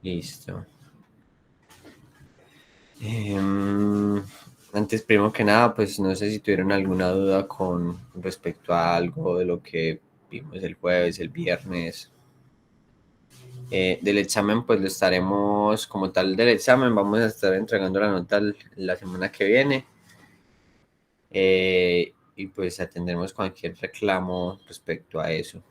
Listo. Antes, primero que nada, pues no sé si tuvieron alguna duda con respecto a algo de lo que vimos el jueves, el viernes. Del examen, pues lo estaremos, como tal del examen, vamos a estar entregando la nota la semana que viene. Y pues atendremos cualquier reclamo respecto a eso.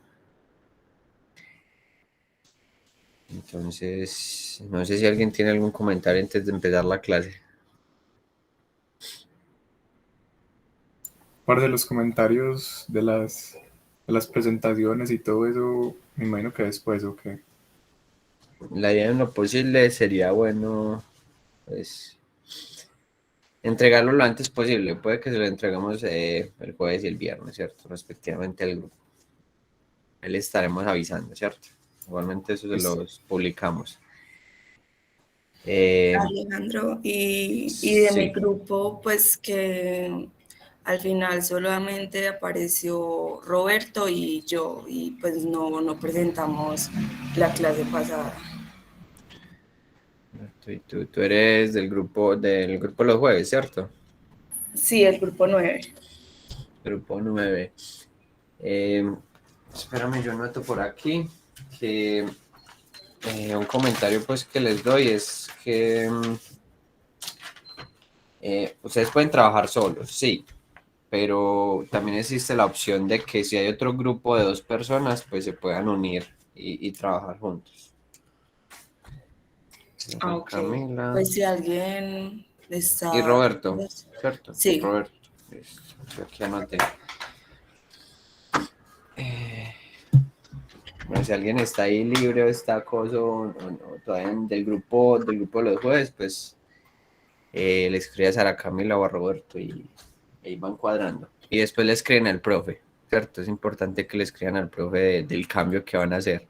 Entonces, no sé si alguien tiene algún comentario antes de empezar la clase. Parte de los comentarios de las presentaciones y todo eso, me imagino que después, ¿o qué? La idea en lo posible sería bueno, pues, entregarlo lo antes posible. Puede que se lo entregamos el jueves y el viernes, ¿cierto? Respectivamente al grupo. Ahí le estaremos avisando, ¿cierto? Igualmente eso se Listo. los publicamos. Eh, Alejandro, y de mi sí. grupo, pues que al final solamente apareció Roberto y yo, y pues no presentamos la clase pasada. Y tú eres del grupo los jueves, ¿cierto? Sí, el grupo 9. Grupo 9. Eh, Espérame, yo noto por aquí que un comentario pues que les doy es que ustedes pueden trabajar solos, sí, pero también existe la opción de que si hay otro grupo de 2 personas, pues se puedan unir y trabajar juntos. Ok, Camila pues si alguien y está... Roberto, ¿cierto? Sí, Roberto, listo, yo aquí anoté. Bueno, si alguien está ahí libre o está acoso o todavía del grupo de los jueves, pues le escribe a Sara Camila o a Roberto y ahí van cuadrando. Y después le escriben al profe, ¿cierto? Es importante que le escriban al profe del cambio que van a hacer.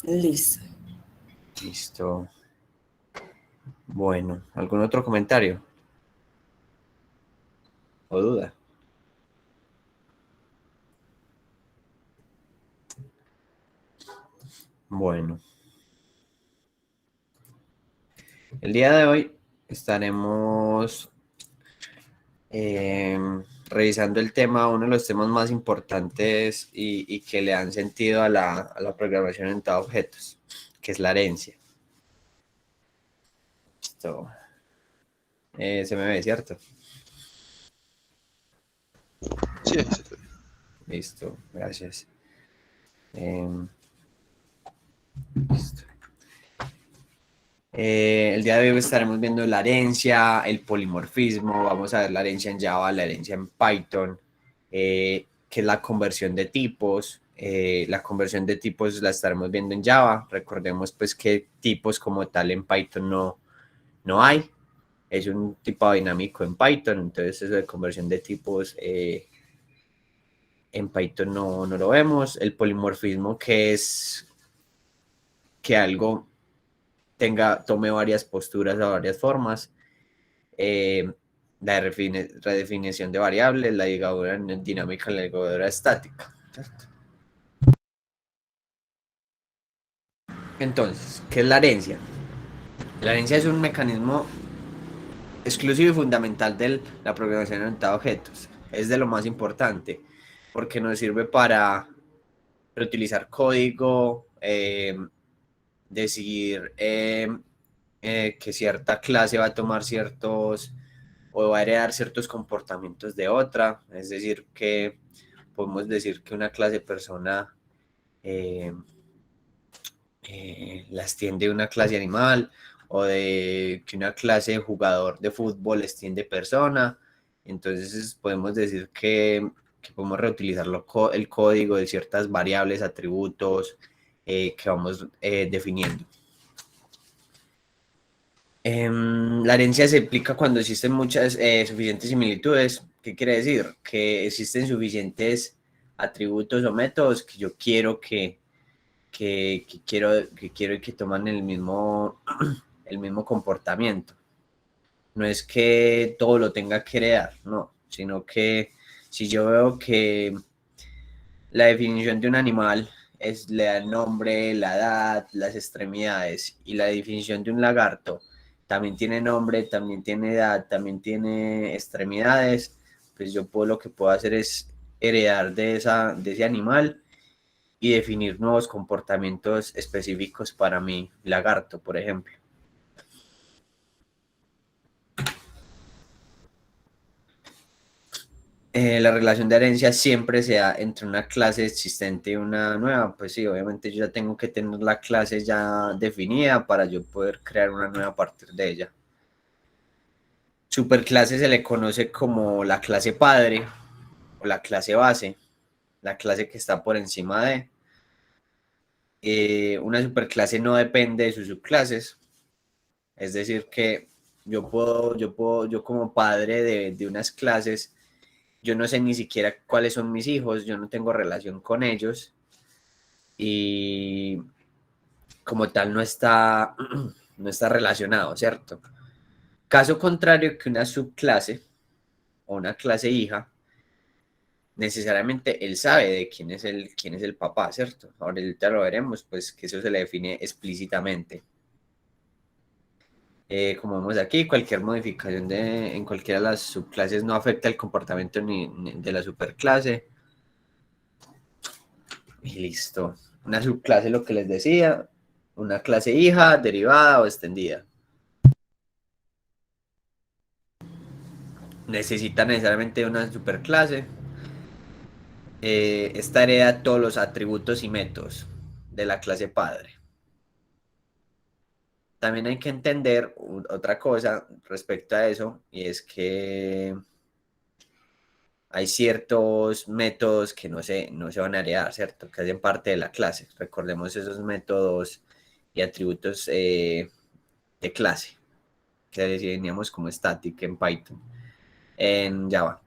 listo. Listo. Bueno, ¿algún otro comentario o duda? Bueno, el día de hoy estaremos revisando el tema, uno de los temas más importantes y que le dan sentido a la programación orientada a objetos, que es la herencia. Listo. Se me ve, ¿cierto? Sí, ahí se te ve. Listo, gracias. Listo. El día de hoy estaremos viendo la herencia, el polimorfismo, vamos a ver la herencia en Java, la herencia en Python, que es la conversión de tipos. La conversión de tipos la estaremos viendo en Java. Recordemos pues que tipos como tal en Python no hay. Es un tipo dinámico en Python, entonces eso de conversión de tipos en Python no lo vemos. El polimorfismo, que es que algo tome varias posturas o varias formas. La redefinición de variables, la ligadura dinámica, la ligadura estática. ¿Cierto? Entonces, ¿qué es la herencia? La herencia es un mecanismo exclusivo y fundamental de la programación orientada a objetos. Es de lo más importante porque nos sirve para reutilizar código, decidir que cierta clase va a tomar ciertos o va a heredar ciertos comportamientos de otra, es decir, que podemos decir que una clase persona eh, las tiende una clase animal o de que una clase de jugador de fútbol extiende persona, entonces podemos decir que podemos reutilizar el código de ciertas variables, atributos que vamos definiendo. La herencia se explica cuando existen muchas suficientes similitudes. ¿Qué quiere decir? Que existen suficientes atributos o métodos que yo quiero que que toman el mismo comportamiento. No es que todo lo tenga que heredar, no, sino que si yo veo que la definición de un animal le da el nombre, la edad, las extremidades, y la definición de un lagarto también tiene nombre, también tiene edad, también tiene extremidades, pues yo lo que puedo hacer es heredar de ese animal y definir nuevos comportamientos específicos para mi lagarto, por ejemplo. La relación de herencia siempre se da entre una clase existente y una nueva. Pues sí, obviamente yo ya tengo que tener la clase ya definida para yo poder crear una nueva a partir de ella. Superclase se le conoce como la clase padre o la clase base, la clase que está por encima de. Una superclase no depende de sus subclases, es decir que yo como padre de unas clases, yo no sé ni siquiera cuáles son mis hijos, yo no tengo relación con ellos y como tal no está relacionado, ¿cierto? Caso contrario que una subclase o una clase hija, necesariamente él sabe de quién es el papá, ¿cierto? Ahorita lo veremos, pues que eso se le define explícitamente. Como vemos aquí, cualquier modificación en cualquiera de las subclases no afecta el comportamiento ni de la superclase. Y listo. Una subclase, lo que les decía, una clase hija, derivada o extendida. Necesita necesariamente una superclase. Esta hereda todos los atributos y métodos de la clase padre. También hay que entender otra cosa respecto a eso, y es que hay ciertos métodos que no se van a heredar, ¿cierto? Que hacen parte de la clase. Recordemos esos métodos y atributos de clase, que definíamos como static en Python, en Java.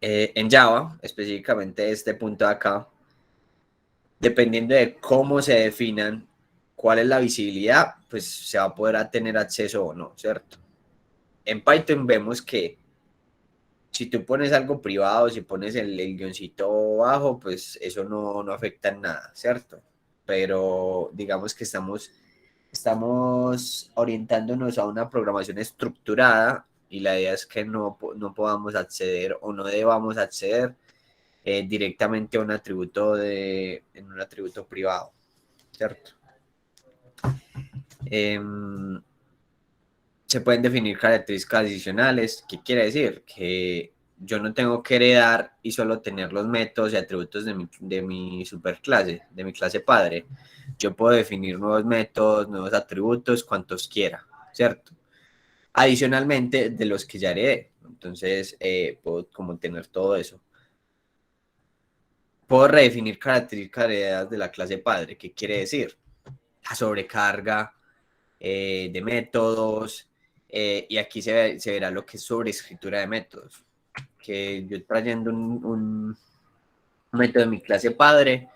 En Java, específicamente este punto de acá, dependiendo de cómo se definan cuál es la visibilidad, pues se va a poder tener acceso o no, ¿cierto? En Python vemos que si tú pones algo privado, si pones el guioncito bajo, pues eso no afecta en nada, ¿cierto? Pero digamos que estamos orientándonos a una programación estructurada y la idea es que no podamos acceder o no debamos acceder directamente a en un atributo privado, ¿cierto? Se pueden definir características adicionales. ¿Qué quiere decir? Que yo no tengo que heredar y solo tener los métodos y atributos de mi superclase, de mi clase padre. Yo puedo definir nuevos métodos, nuevos atributos, cuantos quiera, ¿cierto? Adicionalmente de los que ya heredé. Entonces, puedo como tener todo eso. Puedo redefinir características heredadas de la clase padre. ¿Qué quiere decir? La sobrecarga de métodos, y aquí se verá lo que es sobreescritura de métodos, que yo trayendo un método de mi clase padre,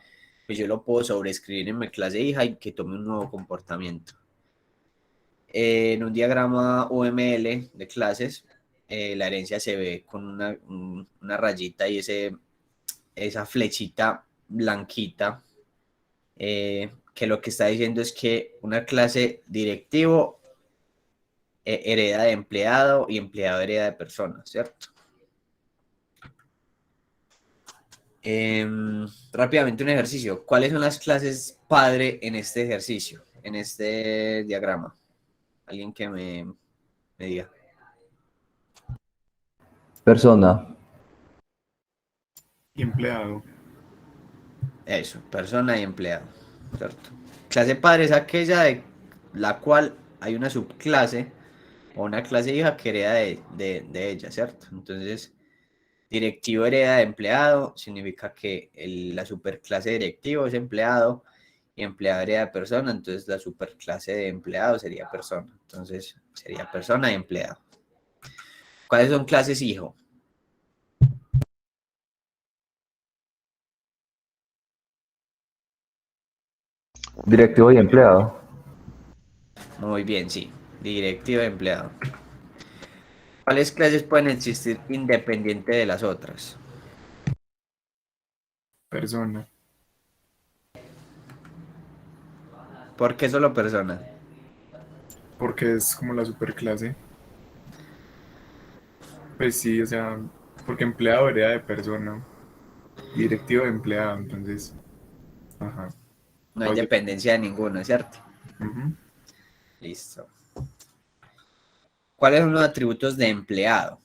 pues yo lo puedo sobreescribir en mi clase hija y que tome un nuevo comportamiento. En un diagrama UML de clases, la herencia se ve con una rayita y esa flechita blanquita, que lo que está diciendo es que una clase directivo hereda de empleado y empleado hereda de persona, ¿cierto? Rápidamente un ejercicio. ¿Cuáles son las clases padre en este ejercicio, en este diagrama? Alguien que me diga. Persona. Y empleado. Eso, persona y empleado, ¿cierto? Clase padre es aquella de la cual hay una subclase o una clase hija que hereda de ella, ¿cierto? Entonces, directivo hereda de empleado, significa que la superclase directivo es empleado y empleado hereda de persona, entonces la superclase de empleado sería persona. Entonces, sería persona y empleado. ¿Cuáles son clases hijo? Directivo y empleado. Muy bien, sí. Directivo y empleado. ¿Cuáles clases pueden existir independiente de las otras? Persona. ¿Por qué solo persona? Porque es como la superclase. Pues sí, o sea, porque empleado hereda de persona. Y directivo de empleado, entonces. Ajá. No hay Oye, dependencia de ninguno, ¿cierto? ujú. Listo. ¿Cuáles son los atributos de empleado?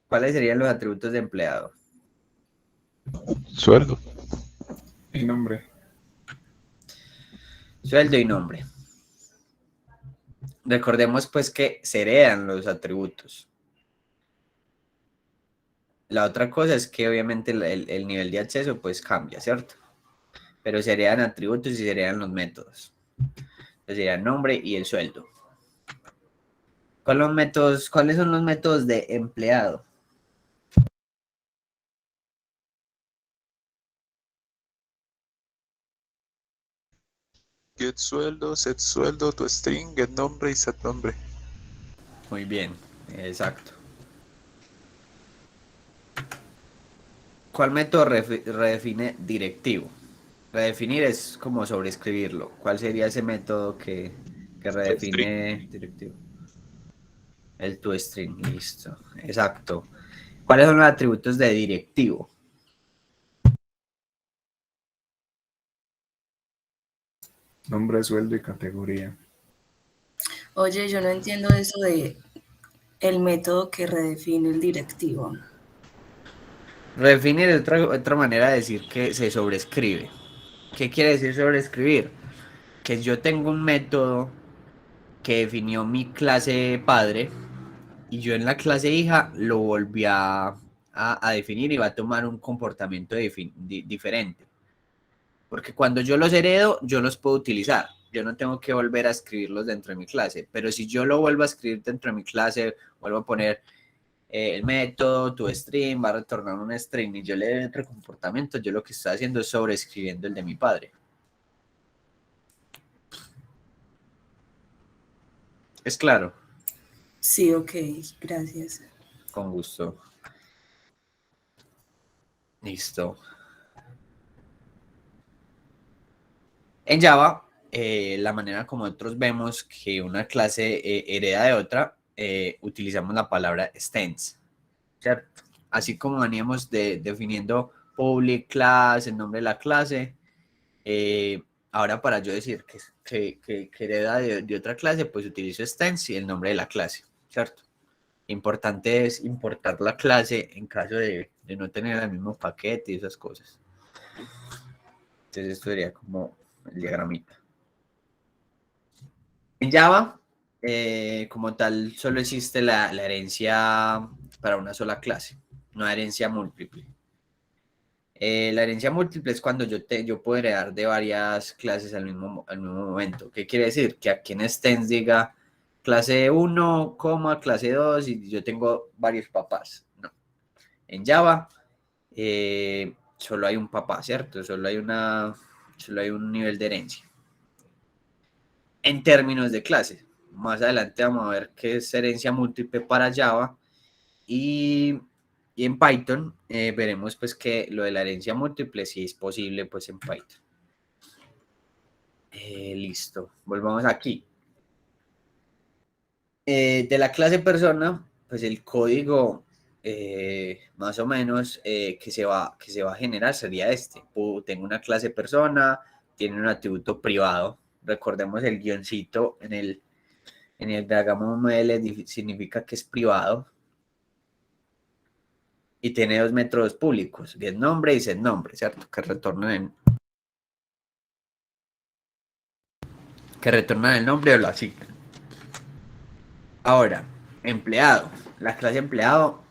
¿Cuáles serían los atributos de empleado? Sueldo. El nombre. Sueldo y nombre. Recordemos pues que se heredan los atributos. La otra cosa es que obviamente el nivel de acceso pues cambia, ¿cierto? Pero se heredan atributos y se heredan los métodos. Entonces sería el nombre y el sueldo. ¿Cuáles son los métodos de empleado? Get sueldo, set sueldo, to string, get nombre y set nombre. Muy bien, exacto. ¿Cuál método redefine directivo? Redefinir es como sobreescribirlo. ¿Cuál sería ese método que redefine directivo? El toString, listo. Exacto. ¿Cuáles son los atributos de directivo? Nombre, sueldo y categoría. Oye, yo no entiendo eso de el método que redefine el directivo. Redefinir es otra manera de decir que se sobrescribe. ¿Qué quiere decir sobreescribir? Que yo tengo un método que definió mi clase padre y yo en la clase hija lo volví a definir y va a tomar un comportamiento diferente. Porque cuando yo los heredo, yo los puedo utilizar. Yo no tengo que volver a escribirlos dentro de mi clase. Pero si yo lo vuelvo a escribir dentro de mi clase, vuelvo a poner el método, tu string, va a retornar un string y yo le doy otro comportamiento, yo lo que estoy haciendo es sobreescribiendo el de mi padre. ¿Es claro? Sí, ok, gracias. Con gusto. Listo. En Java, la manera como nosotros vemos que una clase hereda de otra, utilizamos la palabra extends, ¿cierto? Así como veníamos definiendo public class, el nombre de la clase, ahora para yo decir que hereda de otra clase, pues utilizo extends y el nombre de la clase, ¿cierto? Importante es importar la clase en caso de no tener el mismo paquete y esas cosas. Entonces esto sería como el diagramita. En Java, como tal, solo existe la herencia para una sola clase, no hay herencia múltiple. La herencia múltiple es cuando yo puedo heredar de varias clases al mismo momento. ¿Qué quiere decir? Que aquí en Extends diga clase 1, clase 2 y yo tengo varios papás. No. En Java solo hay un papá, ¿cierto? Solo hay un nivel de herencia. En términos de clase. Más adelante vamos a ver qué es herencia múltiple para Java y en Python veremos pues que lo de la herencia múltiple sí es posible pues en Python. Listo, volvamos aquí. De la clase persona, pues el código más o menos que se va a generar sería este. Tengo una clase persona, tiene un atributo privado. Recordemos el guioncito en el diagrama ML significa que es privado. Y tiene dos métodos públicos, getNombre y setNombre, ¿cierto? Que retornan el nombre o lo asignan. Ahora, empleado. La clase empleado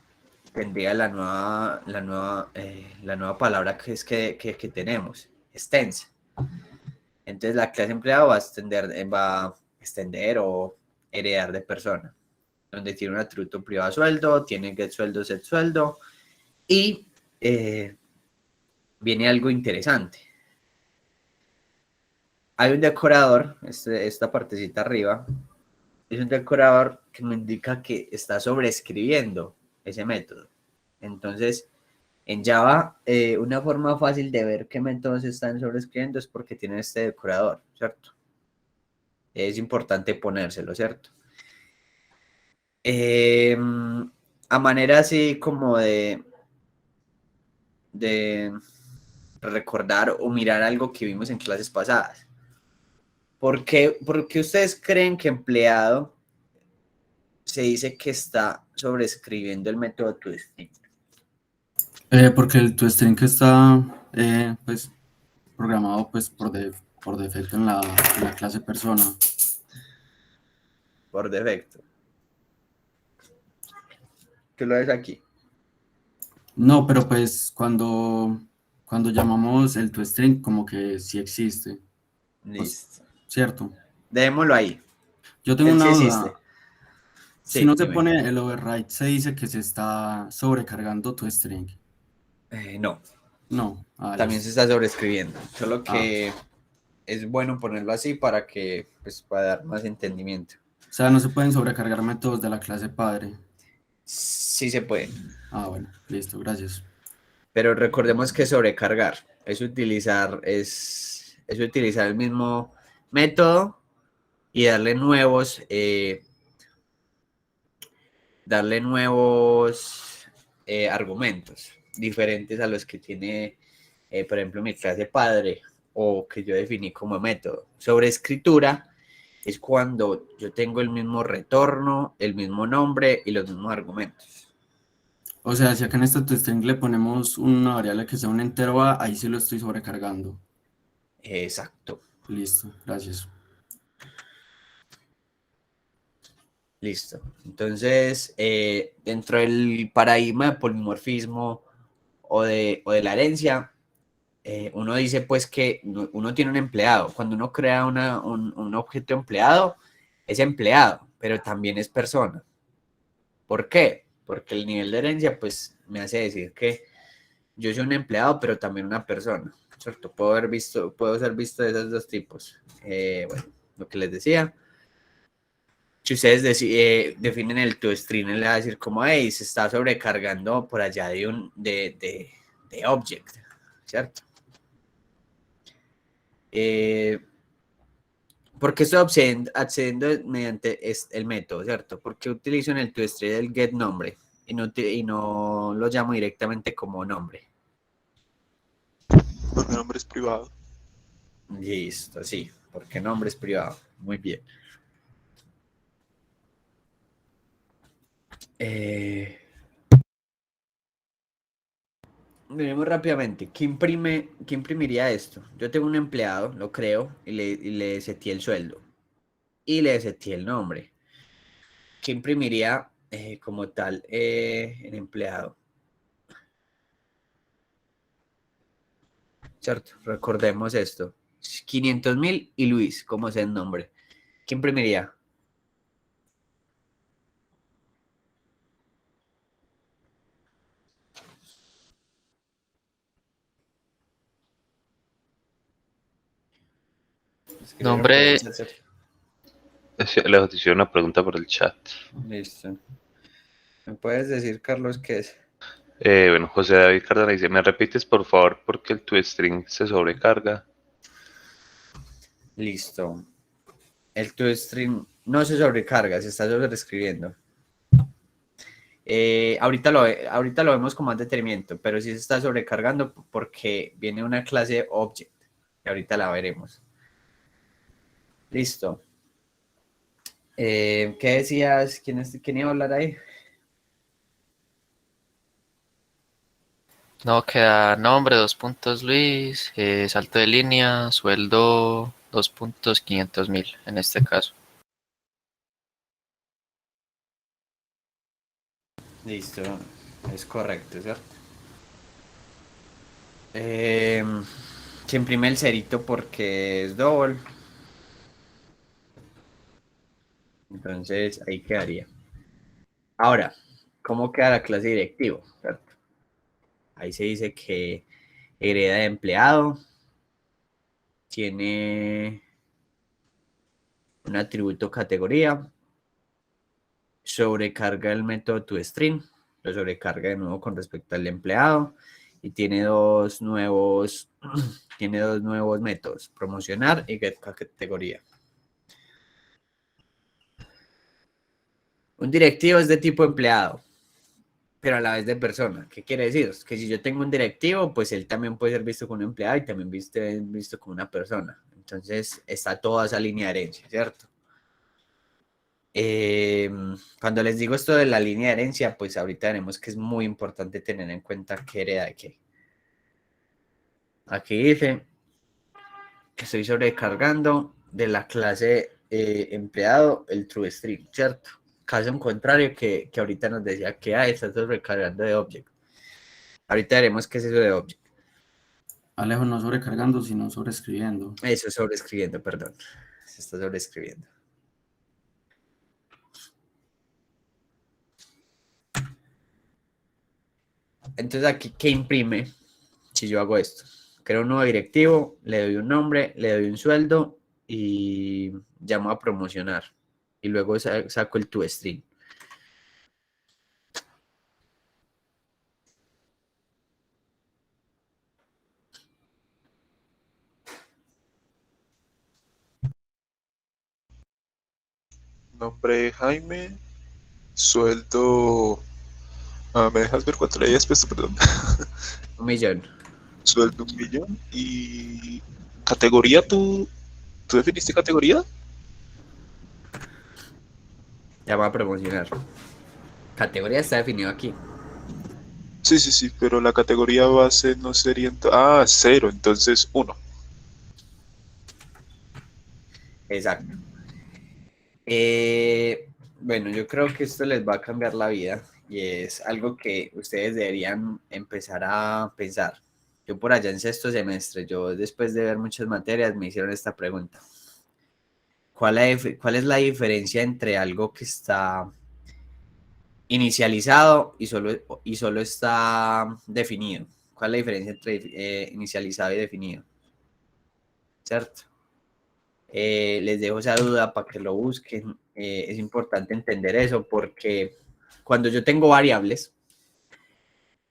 tendría la nueva palabra que tenemos, extens. Entonces la clase empleado va a extender o heredar de persona, donde tiene un atributo privado sueldo, tiene get sueldo, set sueldo y viene algo interesante. hay un decorador, esta partecita arriba, es un decorador que me indica que está sobreescribiendo ese método. Entonces, en Java, una forma fácil de ver qué métodos están sobreescribiendo es porque tiene este decorador, ¿cierto? Es importante ponérselo, ¿cierto? A manera así como de recordar o mirar algo que vimos en clases pasadas. ¿Por qué ustedes creen que empleado se dice que está sobreescribiendo el método ToString? Porque el toString está pues, programado pues, por defecto en la clase persona. Por defecto. ¿Qué lo ves aquí? No, pero pues cuando llamamos el toString como que sí existe, Listo. ¿cierto? Dejémoslo ahí. Yo tengo Él sí una existe. duda. Si Sí, no se dime. pone el override, se dice que se está sobrecargando toString. No, No, también se listo. está sobreescribiendo. Solo Ah, que es bueno ponerlo así para que, pues, para dar más entendimiento. o sea, no se pueden sobrecargar métodos de la clase padre. Sí se puede, Ah, bueno, listo, gracias. pero recordemos que sobrecargar es utilizar el mismo método y darle nuevos argumentos diferentes a los que tiene, por ejemplo, mi clase padre o que yo definí como método. Sobre escritura es cuando yo tengo el mismo retorno, el mismo nombre y los mismos argumentos. O sea, si acá en este toString le ponemos una variable que sea un entero A, ahí sí lo estoy sobrecargando. Exacto. Listo, gracias. Listo. Entonces, dentro del paradigma de polimorfismo o de la herencia, uno dice pues que uno tiene un empleado. Cuando uno crea un objeto empleado, es empleado, pero también es persona. ¿Por qué? Porque el nivel de herencia pues me hace decir que yo soy un empleado, pero también una persona, ¿cierto? Puedo ser visto de esos dos tipos. Bueno, lo que les decía. Si ustedes definen el toString, le va a decir como, hey, se está sobrecargando por allá de object, ¿cierto? ¿Por qué estoy accediendo mediante el método, ¿cierto? Porque utilizo en el toString el get nombre y no lo llamo directamente como nombre. Porque el nombre es privado. Listo, sí, porque nombre es privado. Muy bien. Miremos rápidamente. ¿Qué imprimiría esto? Yo tengo un empleado, lo creo, y le seteé el sueldo. Y le seteé el nombre. ¿Qué imprimiría como tal el empleado? ¿Cierto? Recordemos esto. 500.000 y Luis, como es el nombre. ¿Qué imprimiría? Escribieron por el Nombre, chat, ¿cierto? les hicieron una pregunta por el chat. Listo. ¿Me puedes decir, Carlos, qué es? Bueno, José David Cardona dice, ¿me repites por favor porque el toString se sobrecarga? Listo. El toString no se sobrecarga, se está sobreescribiendo. Ahorita lo vemos con más detenimiento, pero sí se está sobrecargando porque viene una clase object, que ahorita la veremos. Listo. ¿Qué decías? ¿Quién iba a hablar ahí? No, queda nombre, 2 puntos Luis, salto de línea, sueldo, 2 puntos 500.000 en este caso. Listo, es correcto, ¿cierto? Se imprime el cerito porque es double. Entonces ahí quedaría. Ahora, ¿cómo queda la clase directivo? ¿Cierto? Ahí se dice que hereda de empleado, tiene un atributo categoría, sobrecarga el método toString, lo sobrecarga de nuevo con respecto al empleado y tiene dos nuevos métodos, promocionar y getCategoría. Un directivo es de tipo empleado, pero a la vez de persona. ¿Qué quiere decir? Que si yo tengo un directivo, pues él también puede ser visto como un empleado y también visto como una persona. Entonces está toda esa línea de herencia, ¿cierto? Cuando les digo esto de la línea de herencia, pues ahorita veremos que es muy importante tener en cuenta qué hereda de qué. Aquí dice que estoy sobrecargando de la clase empleado el TrueString, ¿cierto? Caso en contrario que ahorita nos decía que está sobrecargando de object. Ahorita veremos qué es eso de object. Alejo, no sobrecargando, sino sobreescribiendo. Eso es sobreescribiendo, perdón. Se está sobreescribiendo. Entonces aquí, ¿qué imprime si yo hago esto? Creo un nuevo directivo, le doy un nombre, le doy un sueldo y llamo a promocionar. Y luego saco el toString. Nombre Jaime, sueldo... ¿me dejas ver cuánto le habías puesto? Perdón. 1.000.000. Sueldo 1.000.000 y... ¿Categoría? ¿Tú definiste categoría? Llamo a promocionar. Categoría está definido aquí. Sí, pero la categoría base no sería... 0, entonces 1. Exacto. Bueno, yo creo que esto les va a cambiar la vida y es algo que ustedes deberían empezar a pensar. Yo por allá en sexto semestre, yo después de ver muchas materias me hicieron esta pregunta. ¿Cuál es la diferencia entre algo que está inicializado y solo está definido? ¿Cuál es la diferencia entre inicializado y definido? ¿Cierto? Les dejo esa duda para que lo busquen. Es importante entender eso porque cuando yo tengo variables,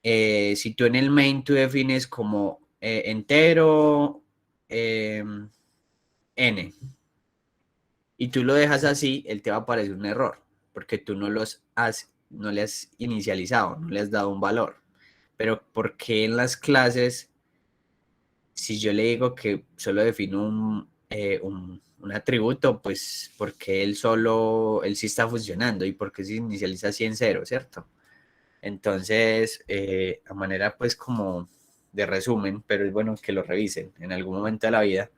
si tú en el main tú defines como entero n y tú lo dejas así, él te va a aparecer un error porque tú no le has inicializado, no le has dado un valor. Pero ¿por qué en las clases, si yo le digo que solo defino un atributo, pues porque él sí está funcionando y porque se inicializa así en 0, ¿cierto? Entonces, a manera pues como de resumen, pero es bueno que lo revisen en algún momento de la vida,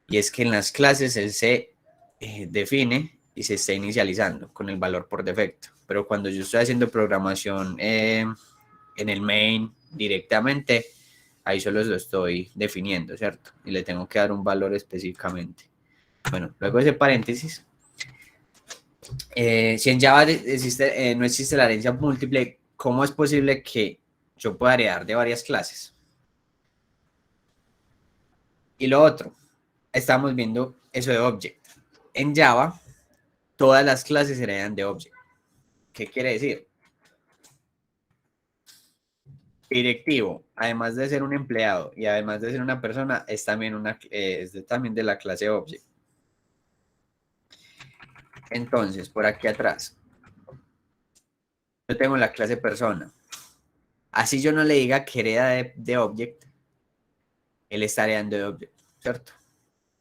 y es que en las clases él se define y se está inicializando con el valor por defecto, pero cuando yo estoy haciendo programación en el main directamente, ahí solo lo estoy definiendo, ¿cierto? Y le tengo que dar un valor específicamente. Bueno, luego de ese paréntesis, si en Java no existe la herencia múltiple, ¿cómo es posible que yo pueda heredar de varias clases? Y lo otro, estamos viendo eso de object. En Java, todas las clases heredan de object. ¿Qué quiere decir? Directivo, además de ser un empleado y además de ser una persona, es también también de la clase object. Entonces, por aquí atrás, yo tengo la clase persona. Así yo no le diga que hereda de object, él está heredando de object, ¿cierto?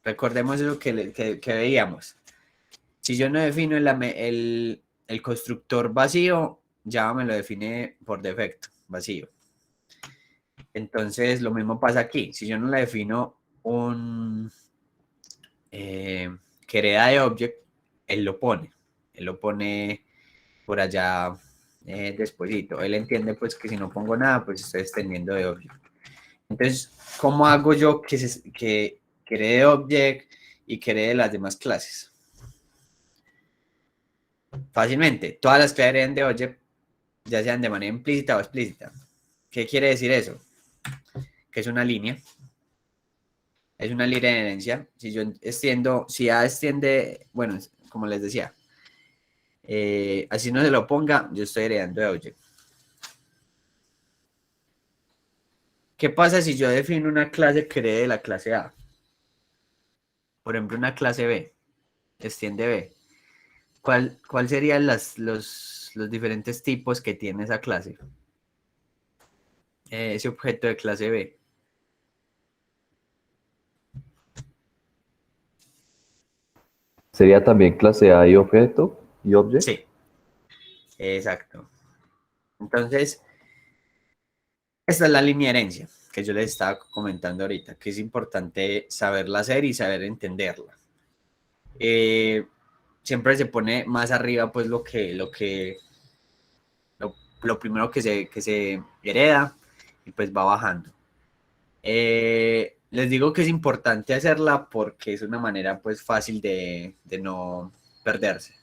Recordemos eso que veíamos. Si yo no defino el constructor vacío, Java me lo define por defecto, vacío. Entonces, lo mismo pasa aquí. Si yo no le defino que hereda de object, él lo pone por allá despuesito. Él entiende pues que si no pongo nada, pues estoy extendiendo de object. Entonces, ¿cómo hago yo que herede de object y que herede de las demás clases? Fácilmente, todas las clases hereden de object, ya sean de manera implícita o explícita. ¿Qué quiere decir eso? Que es una línea. Es una libre herencia. Si yo extiendo, si A extiende, bueno, como les decía, así no se lo ponga, yo estoy heredando de Auger. ¿Qué pasa si yo defino una clase que herede de la clase A? Por ejemplo, una clase B, extiende B. ¿Cuál serían los diferentes tipos que tiene esa clase? Ese objeto de clase B. Sería también clase A y objeto y object. Sí, exacto. Entonces, esta es la línea de herencia que yo les estaba comentando ahorita, que es importante saberla hacer y saber entenderla. Siempre se pone más arriba, pues, lo primero que se hereda y pues va bajando. Les digo que es importante hacerla porque es una manera, pues, fácil de no perderse.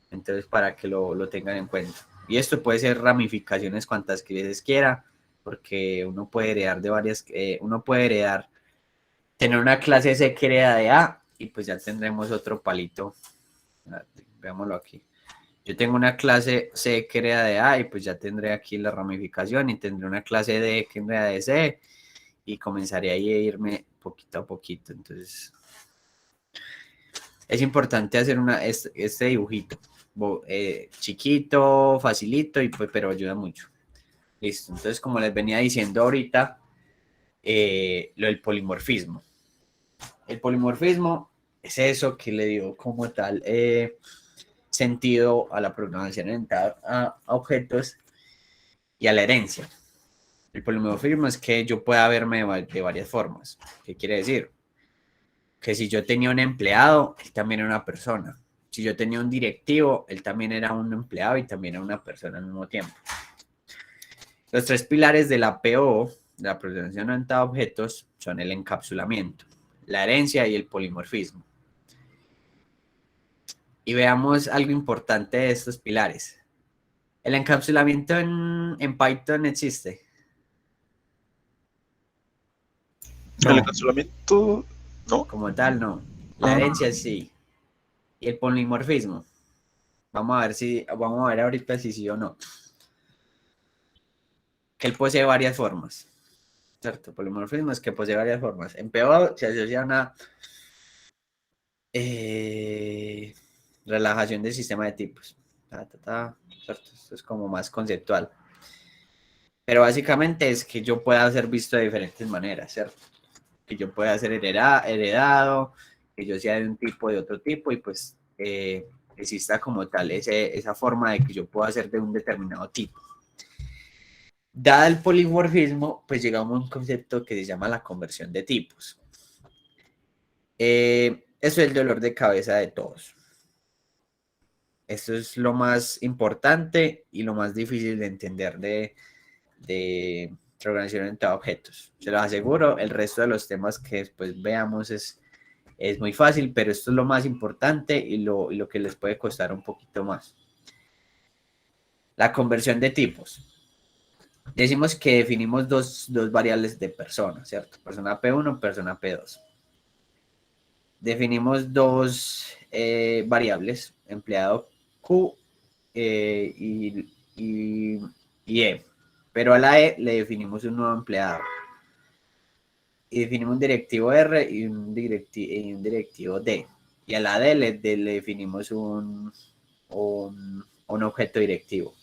Entonces, para que lo tengan en cuenta. Y esto puede ser ramificaciones cuantas veces quiera, porque uno puede heredar de varias, uno puede heredar, tener una clase C que hereda de A, y pues ya tendremos otro palito. Veámoslo aquí. Yo tengo una clase C que hereda de A, y pues ya tendré aquí la ramificación, y tendré una clase D que hereda de C, y comenzaré ahí a irme poquito a poquito. Entonces, es importante hacer este dibujito. Chiquito, facilito, y pues, pero ayuda mucho. Listo. Entonces, como les venía diciendo ahorita, lo del polimorfismo. El polimorfismo es eso que le dio como tal sentido a la programación orientada a objetos y a la herencia. El polimorfismo es que yo pueda verme de varias formas. ¿Qué quiere decir? Que si yo tenía un empleado, él también era una persona. Si yo tenía un directivo, él también era un empleado y también era una persona al mismo tiempo. Los tres pilares de la PO, de la programación orientada a objetos, son el encapsulamiento, la herencia y el polimorfismo. Y veamos algo importante de estos pilares. El encapsulamiento en Python existe. No. El encapsulamiento, ¿no? Como tal, no. La herencia sí. Y el polimorfismo. Vamos a ver ahorita si sí o no. Que él posee varias formas. ¿Cierto? Polimorfismo es que posee varias formas. En PO se asocia una relajación del sistema de tipos. ¿Cierto? Esto es como más conceptual. Pero básicamente es que yo pueda ser visto de diferentes maneras, ¿cierto? Que yo pueda ser heredado, que yo sea de un tipo, de otro tipo, y pues exista como tal esa forma de que yo pueda ser de un determinado tipo. Dada el polimorfismo, pues llegamos a un concepto que se llama la conversión de tipos. Eso es el dolor de cabeza de todos. Esto es lo más importante y lo más difícil de entender de programación orientada a objetos. Se los aseguro, el resto de los temas que después veamos es muy fácil, pero esto es lo más importante y lo que les puede costar un poquito más. La conversión de tipos. Decimos que definimos dos variables de persona, ¿cierto? Persona P1, persona P2. Definimos dos variables, empleado Q y E. Pero a la E le definimos un nuevo empleado. Y definimos un directivo R y un directivo D. Y a la D le definimos un objeto directivo.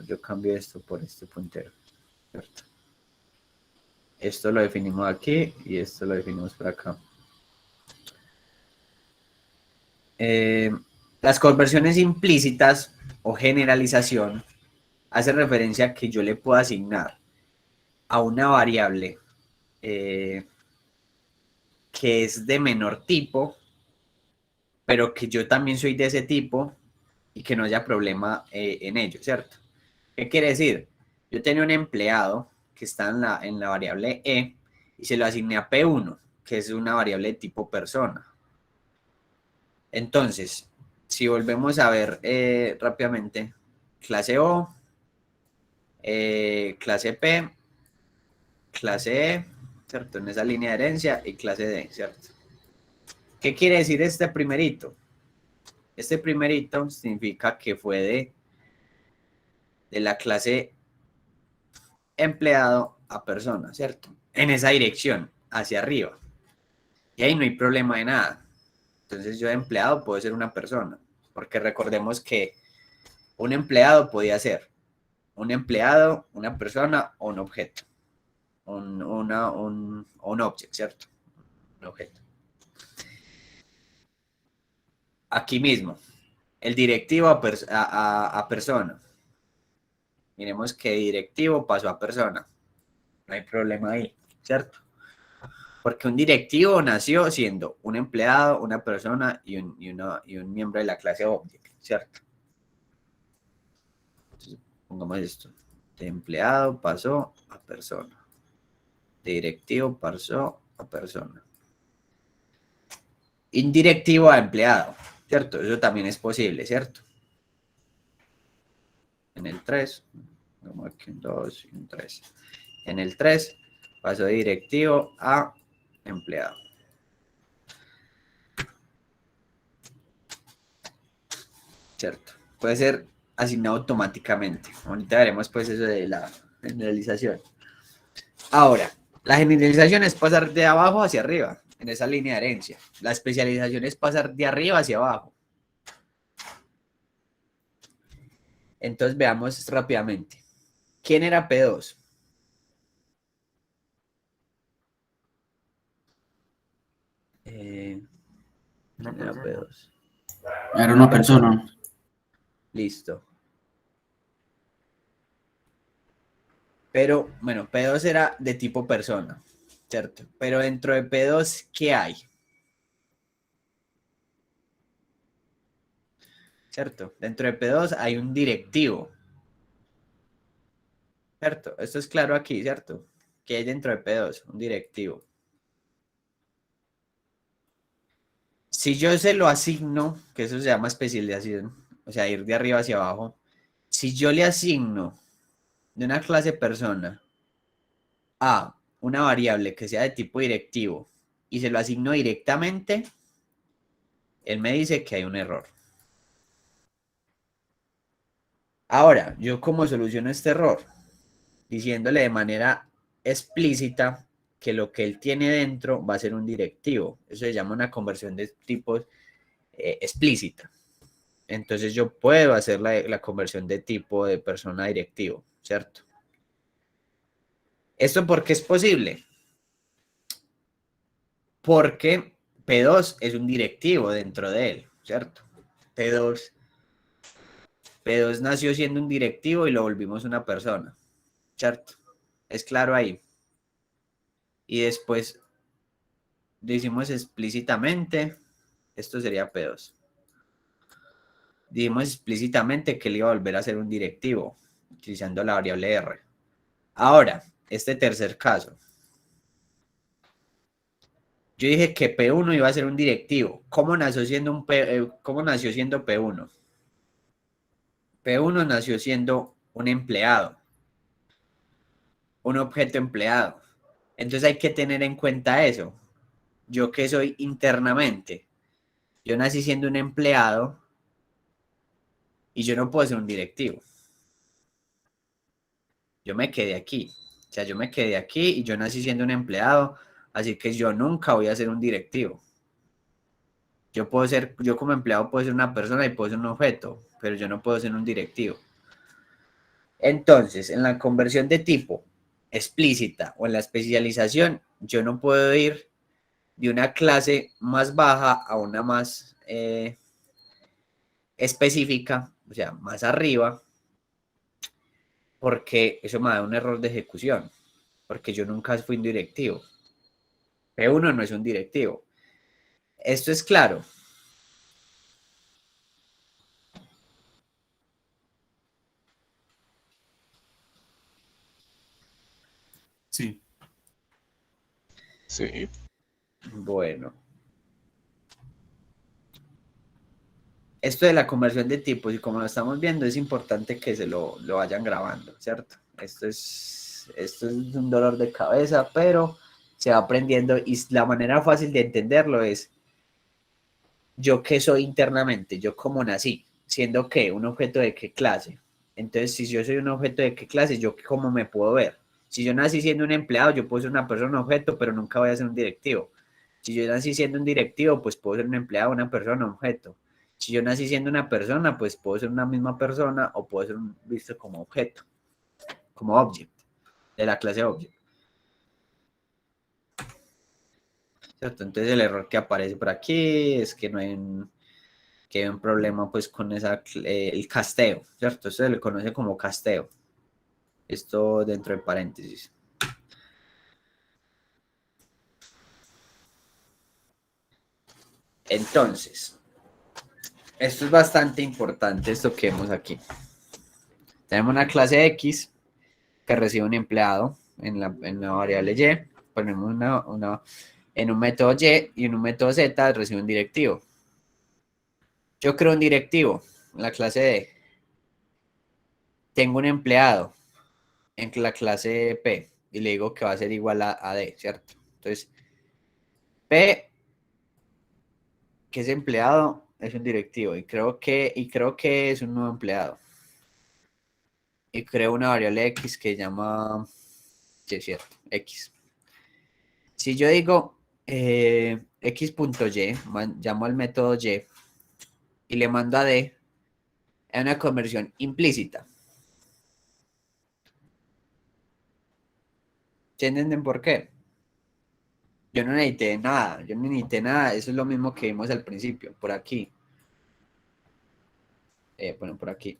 Yo cambio esto por este puntero, ¿cierto? Esto lo definimos aquí y esto lo definimos por acá. Las conversiones implícitas o generalización hacen referencia a que yo le puedo asignar a una variable que es de menor tipo, pero que yo también soy de ese tipo y que no haya problema en ello, ¿cierto? ¿Qué quiere decir? Yo tenía un empleado que está en la variable E y se lo asigné a P1, que es una variable de tipo persona. Entonces, si volvemos a ver rápidamente, clase O, clase P, clase E, ¿cierto? En esa línea de herencia y clase D, ¿cierto? ¿Qué quiere decir este primerito? Este primerito significa que fue de la clase empleado a persona, ¿cierto? En esa dirección, hacia arriba. Y ahí no hay problema de nada. Entonces yo de empleado puedo ser una persona, porque recordemos que un empleado podía ser un empleado, una persona o un objeto. Un objeto, ¿cierto? Un objeto. Aquí mismo, el directivo a persona. Miremos que directivo pasó a persona. No hay problema ahí, ¿cierto? Porque un directivo nació siendo un empleado, una persona y un miembro de la clase Object, ¿cierto? Entonces, pongamos esto. De empleado pasó a persona. De directivo pasó a persona. Indirectivo a empleado, ¿cierto? Eso también es posible, ¿cierto? En el 3, vamos aquí un 2 y un 3. En el 3 pasó de directivo a empleado. ¿Cierto? Puede ser asignado automáticamente. Ahorita veremos pues eso de la generalización. Ahora, la generalización es pasar de abajo hacia arriba, en esa línea de herencia. La especialización es pasar de arriba hacia abajo. Entonces veamos rápidamente. ¿Quién era P2? ¿Quién era P2? Era una persona. Listo. Pero, bueno, P2 era de tipo persona, ¿cierto? Pero dentro de P2, ¿qué hay? ¿Cierto? Dentro de P2 hay un directivo. ¿Cierto? Esto es claro aquí, ¿cierto? ¿Qué hay dentro de P2? Un directivo. Si yo se lo asigno, que eso se llama especialización, o sea, ir de arriba hacia abajo, si yo le asigno de una clase persona a una variable que sea de tipo directivo y se lo asigno directamente, él me dice que hay un error. Ahora, ¿yo cómo soluciono este error? Diciéndole de manera explícita que lo que él tiene dentro va a ser un directivo. Eso se llama una conversión de tipos explícita. Entonces yo puedo hacer la conversión de tipo de persona a directivo, ¿cierto? ¿Esto por qué es posible? Porque P2 es un directivo dentro de él, ¿cierto? P2 nació siendo un directivo y lo volvimos una persona, ¿cierto? Es claro ahí. Y después decimos explícitamente, esto sería P2. Dijimos explícitamente que él iba a volver a ser un directivo, utilizando la variable R. Ahora, este tercer caso. Yo dije que P1 iba a ser un directivo. ¿Cómo nació siendo P1? P1 nació siendo un empleado, un objeto empleado. Entonces hay que tener en cuenta eso. Yo que soy internamente, yo nací siendo un empleado y yo no puedo ser un directivo. Yo me quedé aquí. O sea, yo me quedé aquí y yo nací siendo un empleado, así que yo nunca voy a ser un directivo. Yo como empleado puedo ser una persona y puedo ser un objeto, pero yo no puedo ser un directivo. Entonces, en la conversión de tipo explícita o en la especialización, yo no puedo ir de una clase más baja a una más específica, o sea, más arriba, porque eso me da un error de ejecución, porque yo nunca fui un directivo. P1 no es un directivo. ¿Esto es claro? Sí. Sí. Bueno. Esto de la conversión de tipos, y como lo estamos viendo, es importante que se lo vayan grabando, ¿cierto? Esto es un dolor de cabeza, pero se va aprendiendo y la manera fácil de entenderlo es yo qué soy internamente, yo cómo nací, siendo que un objeto de qué clase. Entonces, si yo soy un objeto de qué clase, yo cómo me puedo ver. Si yo nací siendo un empleado, yo puedo ser una persona, un objeto, pero nunca voy a ser un directivo. Si yo nací siendo un directivo, pues puedo ser un empleado, una persona, un objeto. Si yo nací siendo una persona, pues puedo ser una misma persona o puedo ser visto como objeto, como object, de la clase object. ¿Cierto? Entonces el error que aparece por aquí es que no hay que hay un problema pues con el casteo, ¿cierto? Esto se le conoce como casteo. Esto dentro de paréntesis. Entonces, esto es bastante importante, esto que vemos aquí. Tenemos una clase X que recibe un empleado en la variable Y. Ponemos en un método Y y en un método Z recibe un directivo. Yo creo un directivo en la clase D. Tengo un empleado en la clase P y le digo que va a ser igual a D, ¿cierto? Entonces, P, que es empleado, es un directivo y creo que es un nuevo empleado. Y creo una variable X que llama, sí, es cierto, X. Si yo digo X.Y, llamo al método y le mando a D, es una conversión implícita. ¿Se entienden por qué? Yo no necesité nada, eso es lo mismo que vimos al principio, por aquí. Bueno, por aquí.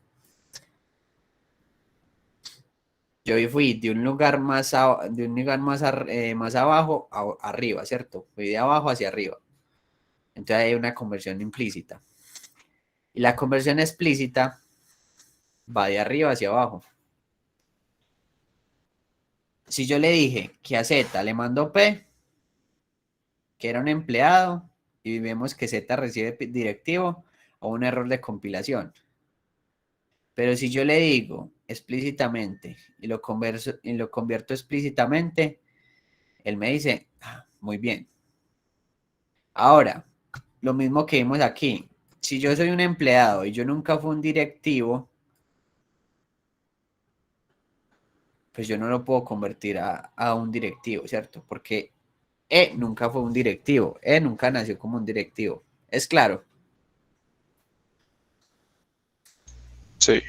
Yo fui de un lugar más abajo a arriba, ¿cierto? Fui de abajo hacia arriba. Entonces hay una conversión implícita. Y la conversión explícita va de arriba hacia abajo. Si yo le dije que a Z le mando P, que era un empleado, y vemos que Z recibe directivo, o un error de compilación. Pero si yo le digo explícitamente y lo convierto explícitamente, él me dice, muy bien. Ahora, lo mismo que vimos aquí. Si yo soy un empleado y yo nunca fui un directivo, pues yo no lo puedo convertir a un directivo, ¿cierto? Porque E nunca fue un directivo. E nunca nació como un directivo. ¿Es claro? Sí.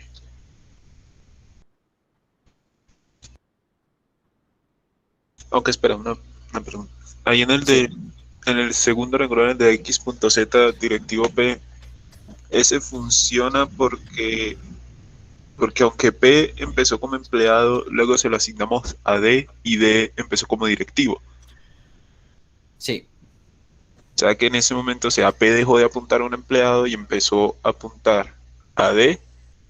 Aunque espera, una pregunta. Ahí en el segundo renglón, el de X.Z directivo P, ese funciona porque aunque P empezó como empleado, luego se lo asignamos a D y D empezó como directivo. Sí. O sea que en ese momento, o sea, P dejó de apuntar a un empleado y empezó a apuntar a D,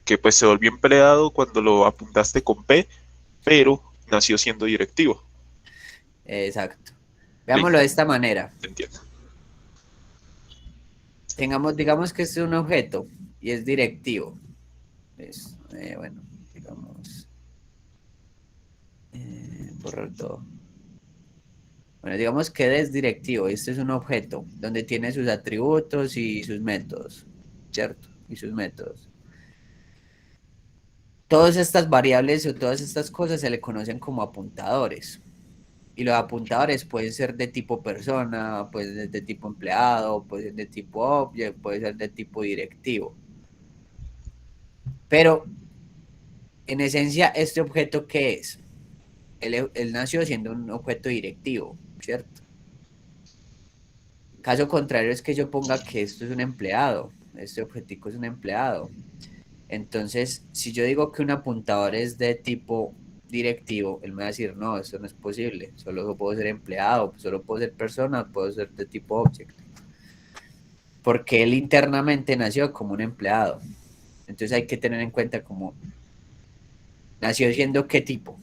que pues se volvió empleado cuando lo apuntaste con P, pero nació siendo directivo. Exacto. Veámoslo de esta manera. Entiendo. Digamos que este es un objeto y es directivo. Bueno, digamos, borrar todo. Bueno, digamos que es directivo. Este es un objeto donde tiene sus atributos y sus métodos, ¿cierto? Y sus métodos. Todas estas variables o todas estas cosas se le conocen como apuntadores. Y los apuntadores pueden ser de tipo persona, pueden ser de tipo empleado, pueden ser de tipo object, pueden ser de tipo directivo. Pero, en esencia, ¿este objeto qué es? Él nació siendo un objeto directivo, ¿cierto? Caso contrario es que yo ponga que esto es un empleado, este objetivo es un empleado. Entonces, si yo digo que un apuntador es de tipo directivo, él me va a decir, no, eso no es posible, solo puedo ser empleado, solo puedo ser persona, puedo ser de tipo object. Porque él internamente nació como un empleado. Entonces hay que tener en cuenta como nació siendo qué tipo.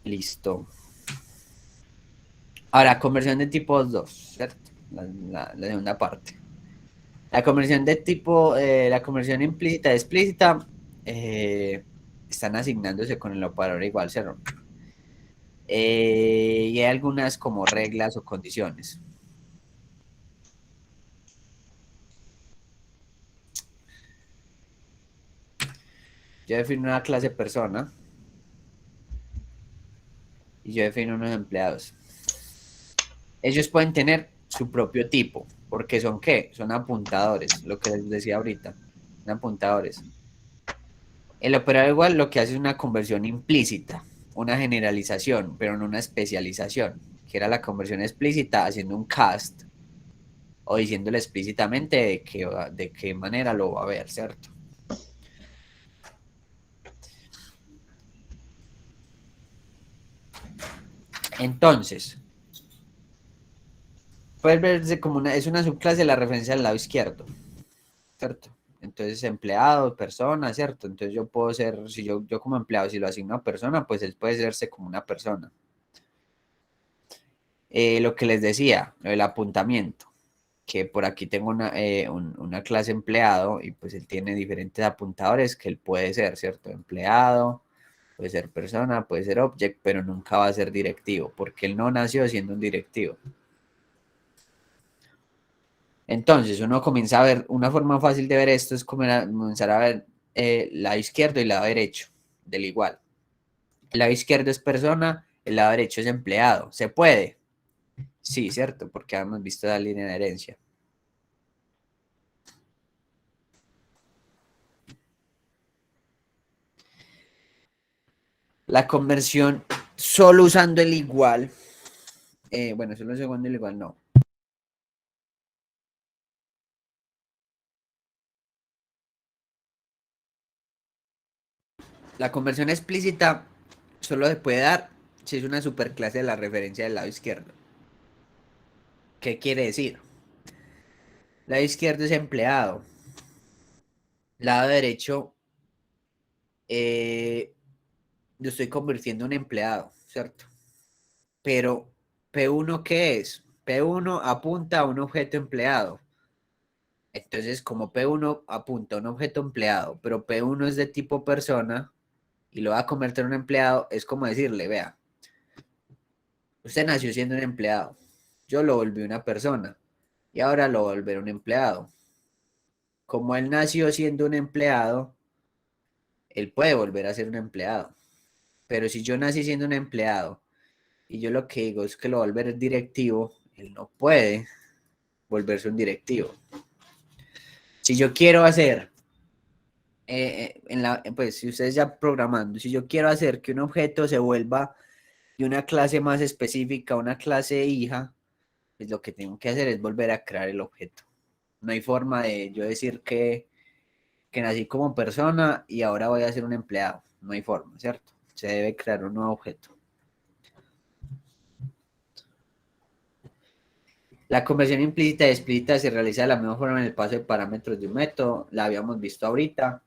Listo. Ahora, conversión de tipo 2, ¿cierto? La segunda parte. La conversión de tipo, la conversión implícita explícita, están asignándose con el operador igual cero. Y hay algunas como reglas o condiciones. Yo defino una clase persona y yo defino unos empleados. Ellos pueden tener su propio tipo, porque son ¿qué? Son apuntadores, lo que les decía ahorita, son apuntadores. El operador igual lo que hace es una conversión implícita, una generalización, pero no una especialización, que era la conversión explícita haciendo un cast o diciéndole explícitamente de qué manera lo va a ver, ¿cierto? Entonces, puede verse como es una subclase de la referencia del lado izquierdo, ¿cierto? Entonces, empleado, persona, ¿cierto? Entonces yo puedo ser, si yo como empleado, si lo asigno a persona, pues él puede verse como una persona. Lo que les decía, el apuntamiento, que por aquí tengo una clase empleado y pues él tiene diferentes apuntadores que él puede ser, ¿cierto? Empleado, puede ser persona, puede ser object, pero nunca va a ser directivo, porque él no nació siendo un directivo. Entonces, uno comienza a ver, una forma fácil de ver esto es comenzar a ver el lado izquierdo y el lado derecho del igual. El lado izquierdo es persona, el lado derecho es empleado. ¿Se puede? Sí, cierto, porque hemos visto la línea de herencia. La conversión solo usando el igual, bueno, solo usando el igual no. La conversión explícita solo se puede dar si es una superclase de la referencia del lado izquierdo. ¿Qué quiere decir? Lado izquierdo es empleado. Lado derecho, yo estoy convirtiendo en empleado, ¿cierto? Pero P1, ¿qué es? P1 apunta a un objeto empleado. Entonces, como P1 apunta a un objeto empleado, pero P1 es de tipo persona y lo va a convertir en un empleado, es como decirle, vea, usted nació siendo un empleado, yo lo volví una persona y ahora lo volveré un empleado. Como él nació siendo un empleado, él puede volver a ser un empleado. Pero si yo nací siendo un empleado y yo lo que digo es que lo voy a volver directivo, él no puede volverse un directivo. Si yo quiero hacer, pues si ustedes ya programando, si yo quiero hacer que un objeto se vuelva de una clase más específica, una clase hija, pues lo que tengo que hacer es volver a crear el objeto. No hay forma de yo decir que nací como persona y ahora voy a ser un empleado. No hay forma, ¿cierto? Se debe crear un nuevo objeto. La conversión implícita y explícita se realiza de la misma forma en el paso de parámetros de un método. La habíamos visto ahorita,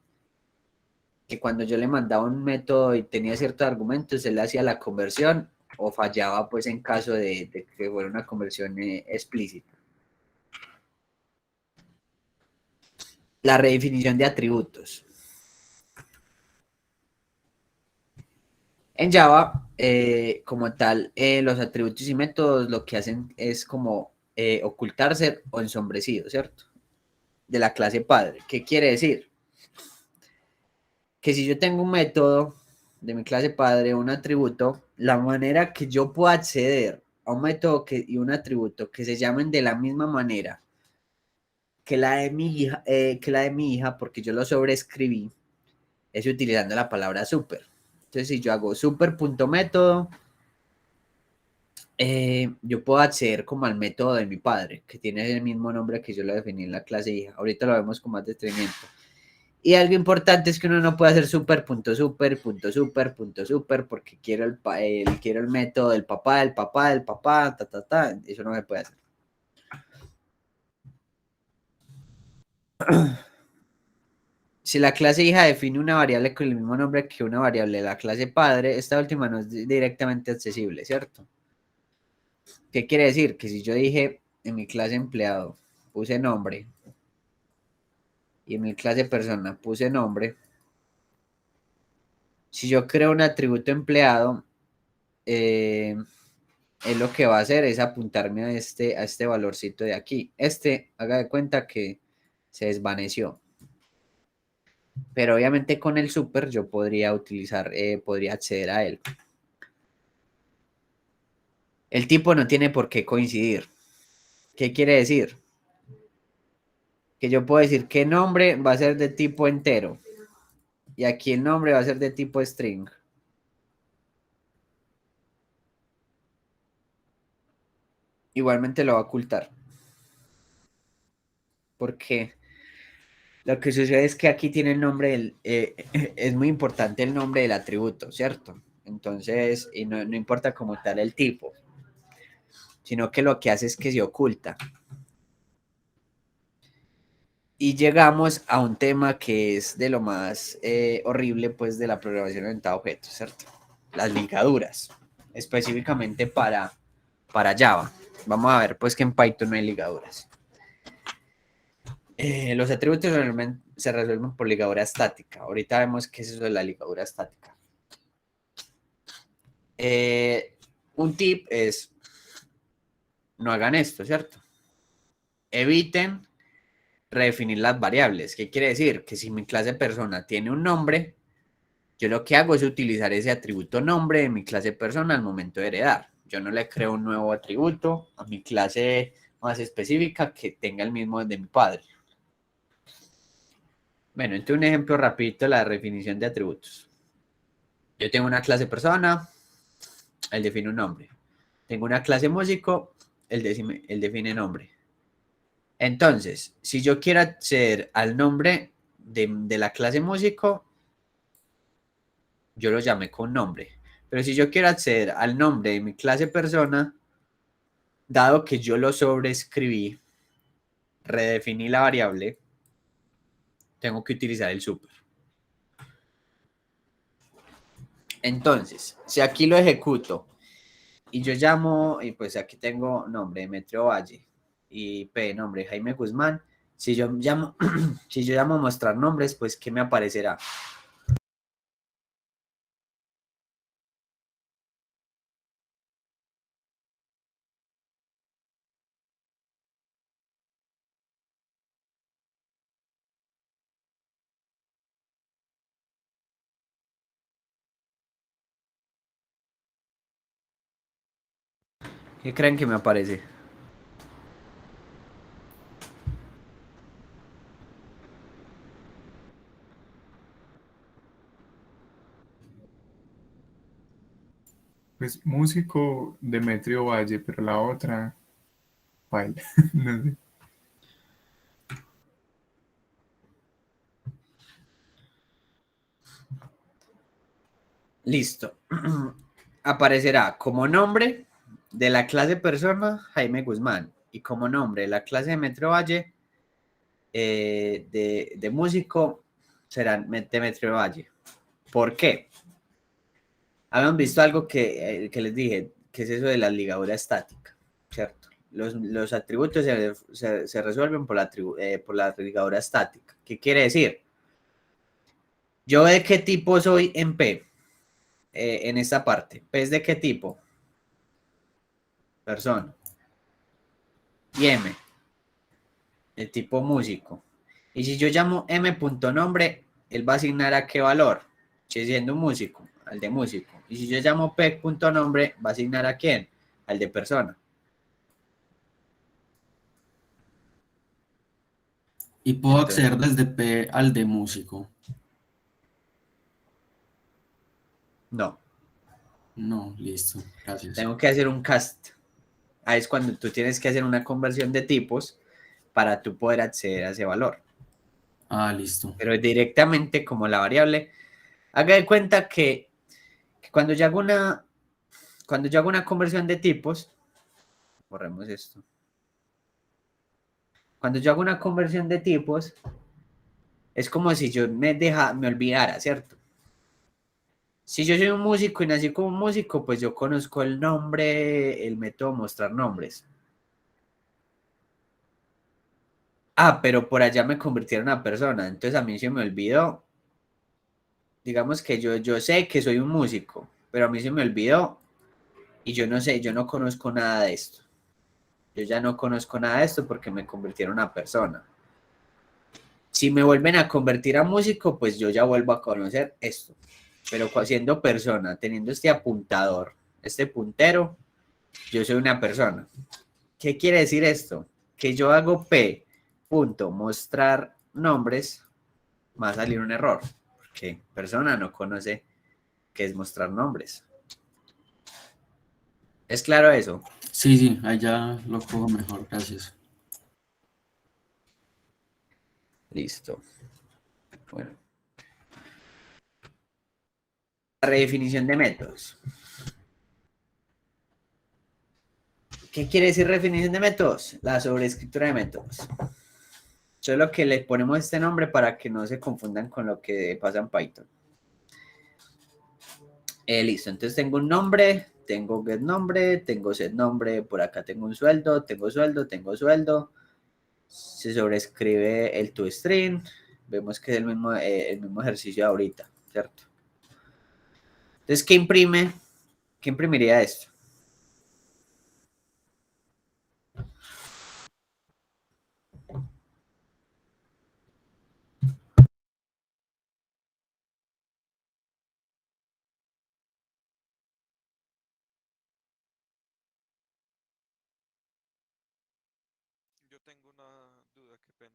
que cuando yo le mandaba un método y tenía ciertos argumentos, él hacía la conversión o fallaba pues en caso de que fuera una conversión explícita. La redefinición de atributos. En Java, como tal, los atributos y métodos lo que hacen es como ocultarse o ensombrecido, ¿cierto? De la clase padre. ¿Qué quiere decir? Que si yo tengo un método de mi clase padre, un atributo, la manera que yo puedo acceder a un método y un atributo que se llamen de la misma manera que la de mi hija, porque yo lo sobreescribí, es utilizando la palabra super. Entonces, si yo hago super.método, yo puedo acceder como al método de mi padre, que tiene el mismo nombre que yo lo definí en la clase hija. Ahorita lo vemos con más detenimiento. Y algo importante es que uno no puede hacer super.super.super.super porque quiero el método del papá, Eso no se puede hacer. Si la clase hija define una variable con el mismo nombre que una variable de la clase padre, esta última no es directamente accesible, ¿cierto? ¿Qué quiere decir? Que si yo dije en mi clase empleado puse nombre y en mi clase persona puse nombre, Si yo creo un atributo empleado, él lo que va a hacer es apuntarme a este valorcito de aquí. Haga de cuenta que se desvaneció. Pero obviamente con el super yo podría podría acceder a él. El tipo no tiene por qué coincidir. ¿Qué quiere decir? Que yo puedo decir que nombre va a ser de tipo entero. Y aquí el nombre va a ser de tipo string. Igualmente lo va a ocultar. Porque lo que sucede es que aquí tiene el nombre es muy importante el nombre del atributo, ¿cierto? Entonces, y no importa como tal el tipo, sino que lo que hace es que se oculta. Y llegamos a un tema que es de lo más horrible, pues, de la programación orientada a objetos, ¿cierto? Las ligaduras, específicamente para Java. Vamos a ver, pues, que en Python no hay ligaduras. Los atributos normalmente se resuelven por ligadura estática. Ahorita vemos qué es eso de la ligadura estática. Un tip es, no hagan esto, ¿cierto? Eviten redefinir las variables. ¿Qué quiere decir? Que si mi clase persona tiene un nombre, yo lo que hago es utilizar ese atributo nombre de mi clase persona al momento de heredar. Yo no le creo un nuevo atributo a mi clase más específica que tenga el mismo de mi padre. Bueno, entonces un ejemplo rapidito de la definición de atributos. Yo tengo una clase persona, él define un nombre. Tengo una clase músico, él define nombre. Entonces, si yo quiero acceder al nombre de la clase músico, yo lo llamé con nombre. Pero si yo quiero acceder al nombre de mi clase persona, dado que yo lo sobreescribí, redefiní la variable, tengo que utilizar el super. Entonces, si aquí lo ejecuto y yo llamo, y pues aquí tengo nombre Demetrio Valle y P, nombre Jaime Guzmán, si yo llamo, si yo llamo mostrar nombres, pues ¿qué me aparecerá? ¿Qué creen que me aparece? Pues músico Demetrio Valle, pero la otra, baila. No sé. Listo. Aparecerá como nombre de la clase persona Jaime Guzmán y como nombre de la clase de Metro Valle de músico será Demetrio Valle. ¿Por qué? Habían visto algo que les dije, que es eso de la ligadura estática, ¿cierto? Los atributos se resuelven por la ligadura estática. ¿Qué quiere decir? ¿Yo de qué tipo soy en P? En esta parte. ¿P es de qué tipo? Persona. Y M, el tipo músico. Y si yo llamo M.nombre, él va a asignar a qué valor, si siendo un músico, al de músico. Y si yo llamo P.nombre, va a asignar a quién, al de persona. Y puedo Entonces, acceder desde P al de músico. no, No, listo, gracias. tengo que hacer un cast. Ahí es cuando tú tienes que hacer una conversión de tipos para tú poder acceder a ese valor. Ah, listo. Pero directamente como la variable, haga de cuenta que cuando yo hago una conversión de tipos, borremos esto. Cuando yo hago una conversión de tipos, es como si yo me olvidara, ¿cierto? Si yo soy un músico y nací como un músico, pues yo conozco el nombre, el método mostrar nombres. Ah, pero por allá me convirtieron a persona, entonces a mí se me olvidó digamos que yo sé que soy un músico, pero a mí se me olvidó y yo no sé, yo no conozco nada de esto. Yo ya no conozco nada de esto porque me convirtieron a persona. Si me vuelven a convertir a músico, pues yo ya vuelvo a conocer esto. Pero siendo persona, teniendo este apuntador, este puntero, yo soy una persona. ¿Qué quiere decir esto? Que yo hago P, punto, mostrar nombres, va a salir un error. Porque persona no conoce qué es mostrar nombres. ¿Es claro eso? Sí, sí, ahí ya lo cojo mejor, gracias. Listo. Bueno. La redefinición de métodos. ¿Qué quiere decir redefinición de métodos? La sobreescritura de métodos. Solo que le ponemos este nombre para que no se confundan con lo que pasa en Python. Listo, entonces tengo un nombre, tengo get nombre, tengo set nombre, por acá tengo un sueldo, tengo sueldo, tengo sueldo. Se sobrescribe el toString. Vemos que es el mismo ejercicio de ahorita, ¿cierto? Entonces, ¿qué imprime? ¿Qué imprimiría esto? Yo tengo una duda, qué pena.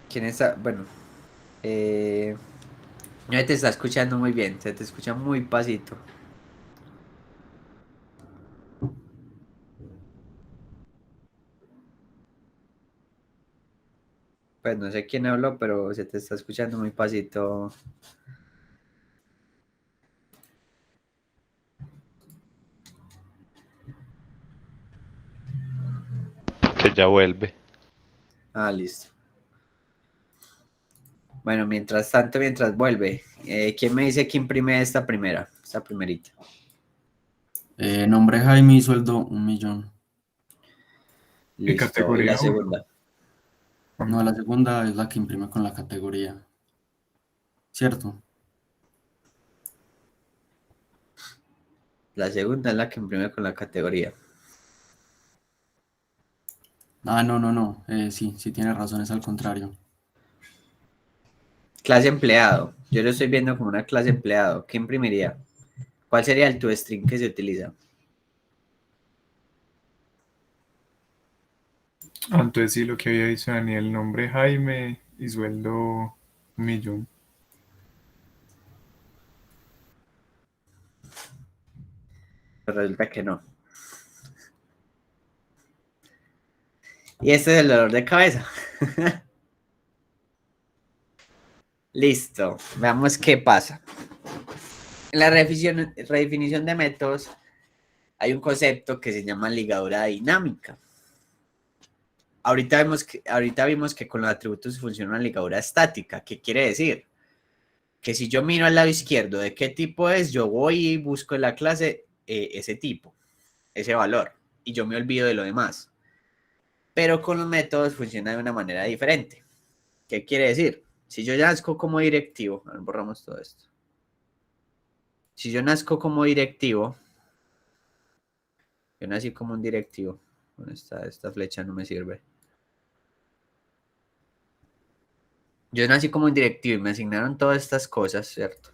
¿Quién está? Bueno, no te está escuchando muy bien, se te escucha muy pasito. Pues no sé quién habló, pero se te está escuchando muy pasito. Que ya vuelve. Ah, listo. Bueno, mientras tanto, mientras vuelve, ¿quién me dice que imprime esta primerita? Nombre Jaime y sueldo 1.000.000. ¿Qué Listo. ¿Y la categoría uno? segunda? No, la segunda es la que imprime con la categoría, ¿cierto? La segunda es la que imprime con la categoría. Ah, no. Sí, sí tiene razón, es al contrario. Clase empleado. Yo lo estoy viendo como una clase empleado. ¿Qué imprimiría? ¿Cuál sería el toString que se utiliza? Entonces sí, lo que había dicho Daniel, nombre Jaime y sueldo 1.000.000. Pero resulta que no. Y este es el dolor de cabeza. Listo. Veamos qué pasa. En la redefinición de métodos hay un concepto que se llama ligadura dinámica. Ahorita vimos que con los atributos funciona una ligadura estática. ¿Qué quiere decir? Que si yo miro al lado izquierdo de qué tipo es, yo voy y busco en la clase ese tipo, ese valor, y yo me olvido de lo demás. Pero con los métodos funciona de una manera diferente. ¿Qué quiere decir? Si yo nazco como directivo, a ver, borramos todo esto. Si yo nazco como directivo, yo nací como un directivo. Bueno, esta flecha no me sirve. Yo nací como un directivo y me asignaron todas estas cosas, ¿cierto?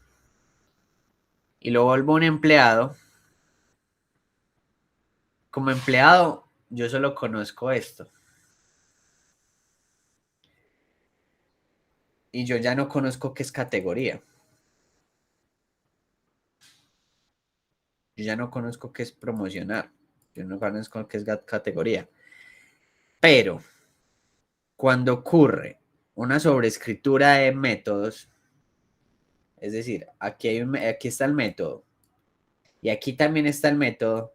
Y lo vuelvo un empleado. Como empleado, yo solo conozco esto. Y yo ya no conozco qué es categoría. Yo ya no conozco qué es promocionar. Yo no conozco qué es categoría. Pero cuando ocurre una sobreescritura de métodos, es decir, aquí está el método y aquí también está el método,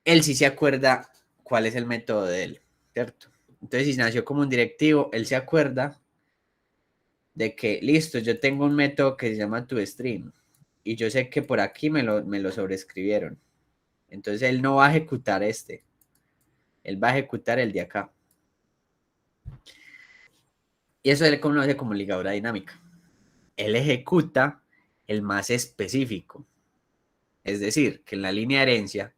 él sí se acuerda cuál es el método de él, ¿cierto? Entonces, si nació como un directivo, él se acuerda de que, listo, yo tengo un método que se llama toString y yo sé que por aquí me lo sobreescribieron. Entonces, él no va a ejecutar este, él va a ejecutar el de acá. Y eso él conoce como ligadura dinámica. Él ejecuta el más específico. Es decir, que en la línea de herencia,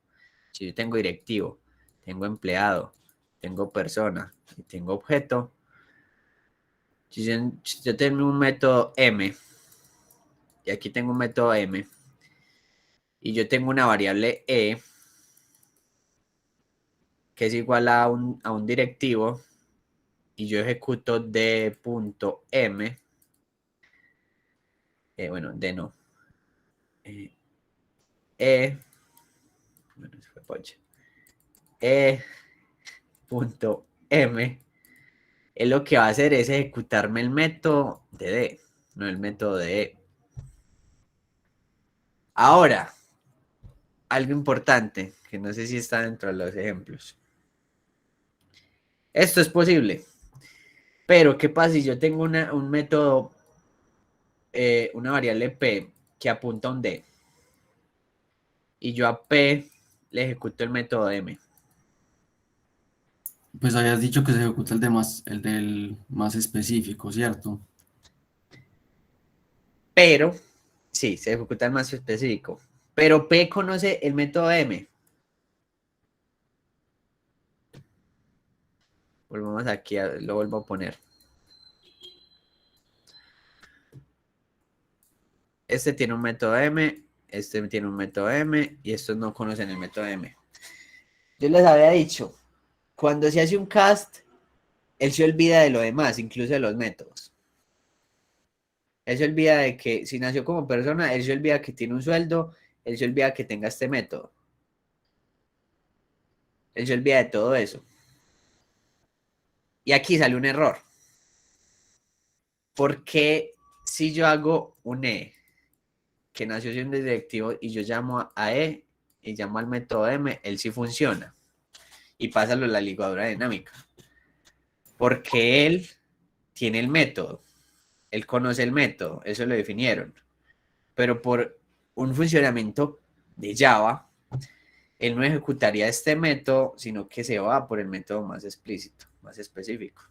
si yo tengo directivo, tengo empleado, tengo persona y tengo objeto, si yo tengo un método M, y aquí tengo un método M, y yo tengo una variable E, que es igual a un directivo, y yo ejecuto D.M, bueno, D no, bueno, se fue poche, E.M, él lo que va a hacer es ejecutarme el método de D, no el método de E. Ahora, algo importante, que no sé si está dentro de los ejemplos. Esto es posible, pero ¿qué pasa si yo tengo un método, una variable P que apunta a un D y yo a P le ejecuto el método M? Pues habías dicho que se ejecuta el del más específico, ¿cierto? Pero, sí, se ejecuta el más específico, pero P conoce el método M. Volvamos aquí, lo vuelvo a poner. Este tiene un método M, este tiene un método M y estos no conocen el método M. Yo les había dicho, cuando se hace un cast, él se olvida de lo demás, incluso de los métodos. Él se olvida de que si nació como persona, él se olvida que tiene un sueldo, él se olvida que tenga este método. Él se olvida de todo eso. Y aquí sale un error. Porque si yo hago un E, que nació siendo directivo, y yo llamo a E y llamo al método M, él sí funciona. Y pásalo a la ligadura dinámica. Porque él tiene el método. Él conoce el método, eso lo definieron. Pero por un funcionamiento de Java, él no ejecutaría este método, sino que se va por el método más explícito, más específico.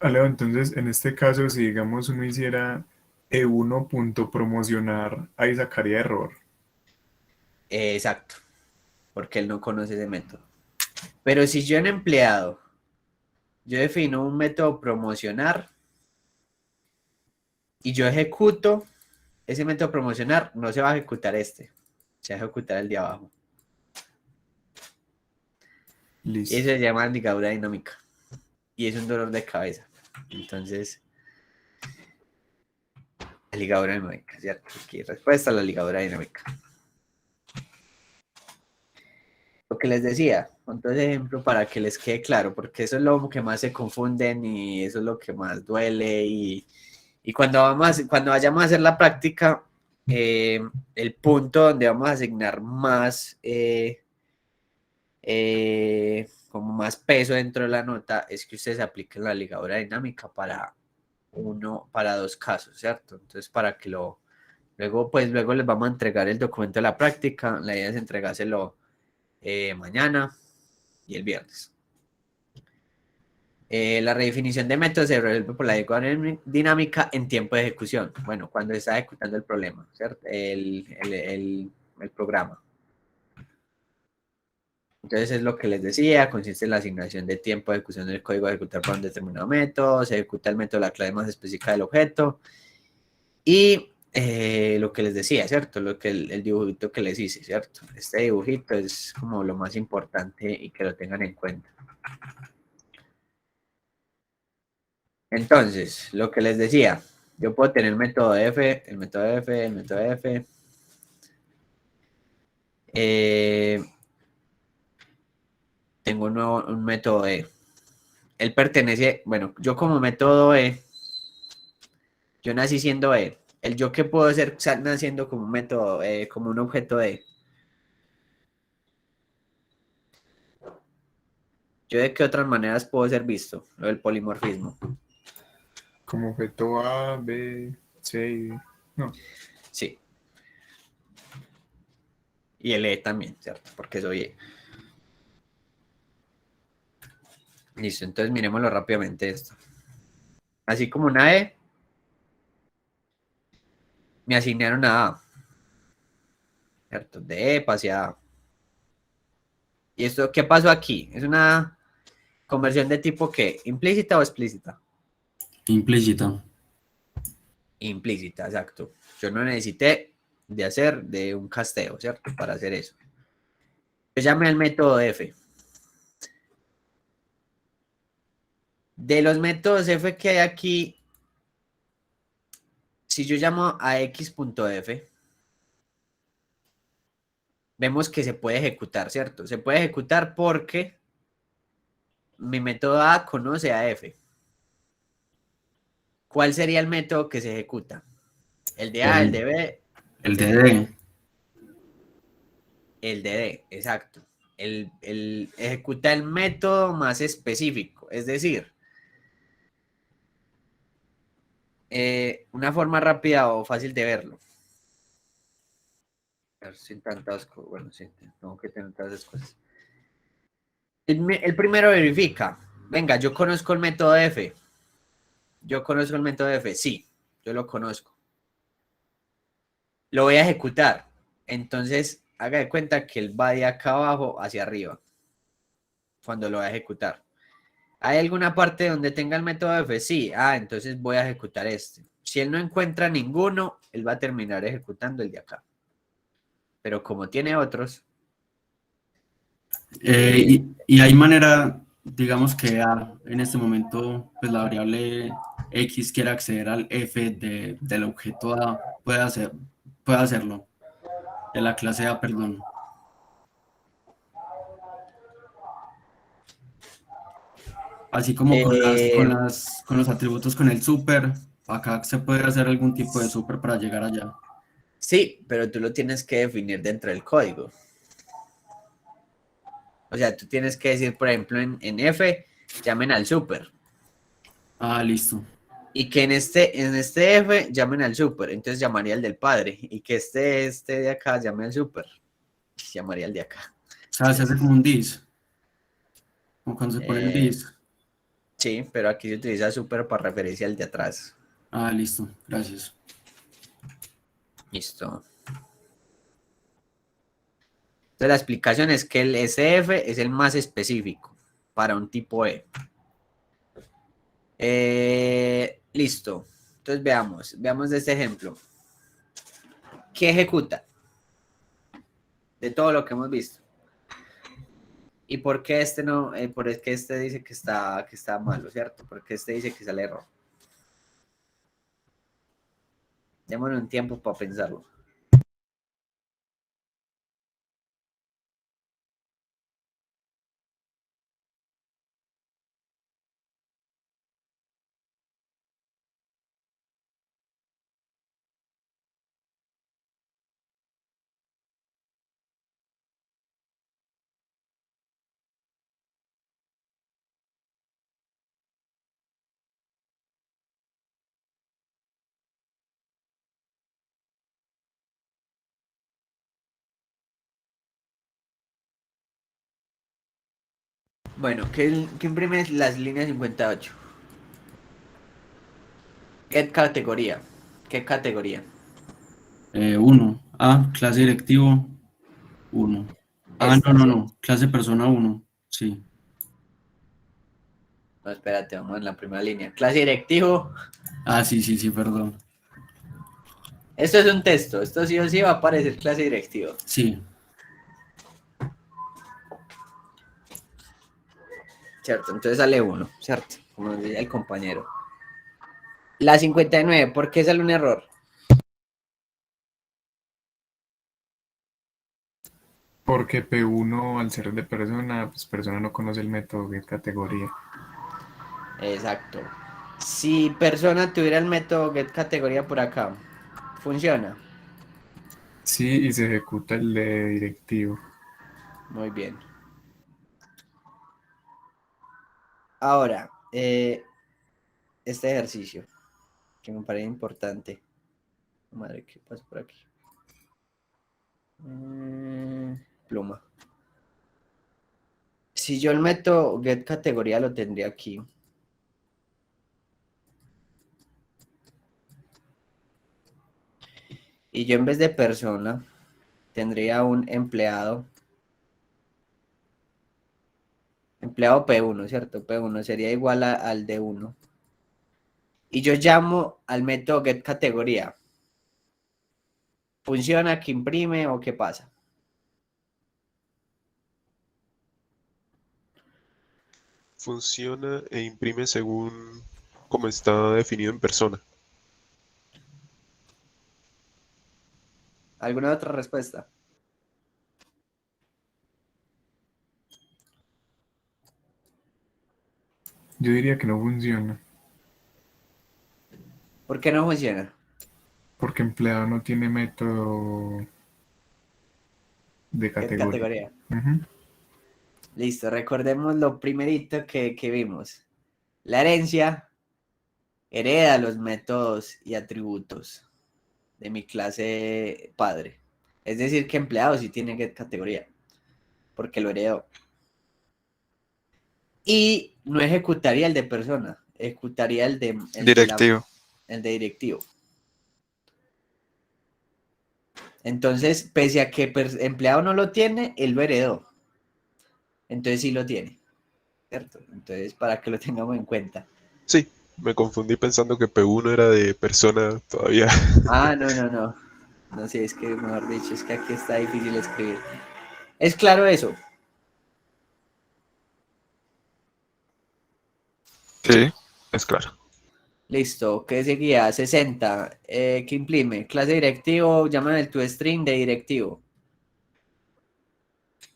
Aleo, entonces, en este caso, si digamos uno hiciera E1.promocionar, ahí sacaría error. Exacto, porque él no conoce ese método. Pero si yo en empleado, yo defino un método promocionar y yo ejecuto ese método promocionar, no se va a ejecutar este, se va a ejecutar el de abajo. Y eso Listo. se llama ligadura dinámica. Y es un dolor de cabeza. Entonces, la ligadura dinámica, ¿cierto? Aquí respuesta a la ligadura dinámica. Lo que les decía, con todo ese ejemplo para que les quede claro, porque eso es lo que más se confunden y eso es lo que más duele. Y cuando vayamos a hacer la práctica, el punto donde vamos a asignar más, como más peso dentro de la nota es que ustedes apliquen la ligadura dinámica para dos casos, ¿cierto? Entonces, para que luego les vamos a entregar el documento de la práctica, la idea es entregárselo mañana y el viernes. La redefinición de métodos se resuelve por la dinámica en tiempo de ejecución. Bueno, cuando se está ejecutando el problema, ¿cierto? El programa. Entonces es lo que les decía, consiste en la asignación de tiempo de ejecución del código a ejecutar por un determinado método, se ejecuta el método de la clave más específica del objeto y lo que les decía, ¿cierto? El dibujito que les hice, ¿cierto? Este dibujito es como lo más importante y que lo tengan en cuenta. Entonces, lo que les decía, yo puedo tener el método F, el método F, el método F. Tengo un método E. Él pertenece, bueno, yo como método E, yo nací siendo E. El yo que puedo ser naciendo como un método, como un objeto E. ¿Yo de qué otras maneras puedo ser visto? Lo del polimorfismo. Como objeto A, B, C y D. No. Sí. Y el E también, ¿cierto? Porque soy E. Listo, entonces miremoslo rápidamente esto. Así como una E, me asignaron a A, ¿cierto? De E pasé a A. ¿Y esto qué pasó aquí? Es una conversión de tipo ¿qué? ¿Implícita o explícita? Implícita. Implícita, exacto. Yo no necesité de hacer de un casteo, ¿cierto? Para hacer eso. Yo llamé al método F. De los métodos F que hay aquí, si yo llamo a x.f, vemos que se puede ejecutar, ¿cierto? Se puede ejecutar porque mi método A conoce a F. ¿Cuál sería el método que se ejecuta? El de A, el de B, El de C. DD. El de D, exacto. Ejecuta el método más específico, es decir, una forma rápida o fácil de verlo. A ver, sin tantas cosas, bueno, sí, tengo que tener todas esas cosas. El primero verifica, venga, yo conozco el método F. Yo conozco el método F, sí, yo lo conozco. Lo voy a ejecutar. Entonces, haga de cuenta que él va de acá abajo hacia arriba cuando lo va a ejecutar. ¿Hay alguna parte donde tenga el método F? Sí. Ah, entonces voy a ejecutar este. Si él no encuentra ninguno, él va a terminar ejecutando el de acá. Pero como tiene otros, Y hay manera, digamos que A, en este momento, pues la variable X quiere acceder al F del objeto A, puede hacerlo, de la clase A, perdón. Así como eh, con los atributos con el super, acá se puede hacer algún tipo de super para llegar allá. sí, pero tú lo tienes que definir dentro del código. O sea, tú tienes que decir, por ejemplo, en F, llamen al super. Ah, listo. Y que en este F llamen al super, entonces llamaría al del padre. Y que este de acá llame al super, llamaría al de acá. O sea, se hace como un dis, como cuando se pone el Eh, dis. sí, pero aquí se utiliza super para referencia al de atrás. Ah, listo, gracias. Listo. Entonces la explicación es que el SF es el más específico para un tipo E. Listo. Entonces veamos de este ejemplo. ¿Qué ejecuta? De todo lo que hemos visto. ¿Y por qué este no? Por qué este dice que está malo, ¿cierto? Porque este dice que sale error. Démosle un tiempo para pensarlo. Bueno, ¿qué imprime las líneas 58? ¿Qué categoría? ¿Qué categoría? 1. A, clase directivo, 1. Ah, no, Esta, no, ¿cierto? no. Clase persona 1. Sí. No, espérate, vamos en la primera línea. Clase directivo. Ah, sí, sí, sí, perdón. Esto es un texto. Esto sí o sí va a aparecer clase directivo. Sí. ¿Cierto? Entonces sale uno, ¿cierto? Como decía el compañero. La 59, ¿por qué sale un error? Porque P1, al ser de persona, pues persona no conoce el método de categoría. Exacto. Si persona tuviera el método get categoría por acá, funciona. Sí, y se ejecuta el de directivo. Muy bien. Ahora, este ejercicio que me parece importante. Madre, ¿qué pasa por aquí? Pluma. si yo el método get categoría lo tendría aquí. Y yo en vez de persona tendría un empleado. Empleado P1, ¿cierto? P1 sería igual al de 1. Y yo llamo al método get categoría. ¿Funciona, que imprime o qué pasa? Funciona e imprime según como está definido en persona. ¿Alguna otra respuesta? Yo diría que no funciona, ¿Por qué no funciona? porque empleado no tiene método de Get categoría. categoría. Ujú. Listo, recordemos lo primerito que vimos. La herencia hereda los métodos y atributos de mi clase padre. Es decir, que empleado sí tiene get categoría, porque lo heredó. Y no ejecutaría el de persona, ejecutaría Directivo. el de directivo. Entonces, pese a que empleado no lo tiene, él lo heredó. Entonces sí lo tiene, ¿cierto? Entonces, para que lo tengamos en cuenta. Sí, me confundí pensando que P1 era de persona todavía. Ah, no, no, no. No sé, es que, mejor dicho, es que aquí está difícil escribir. ¿Es claro eso? Sí, Sí. es claro. Listo, ¿qué seguía? 60. ¿Qué imprime? Clase directivo, llaman el toString de directivo.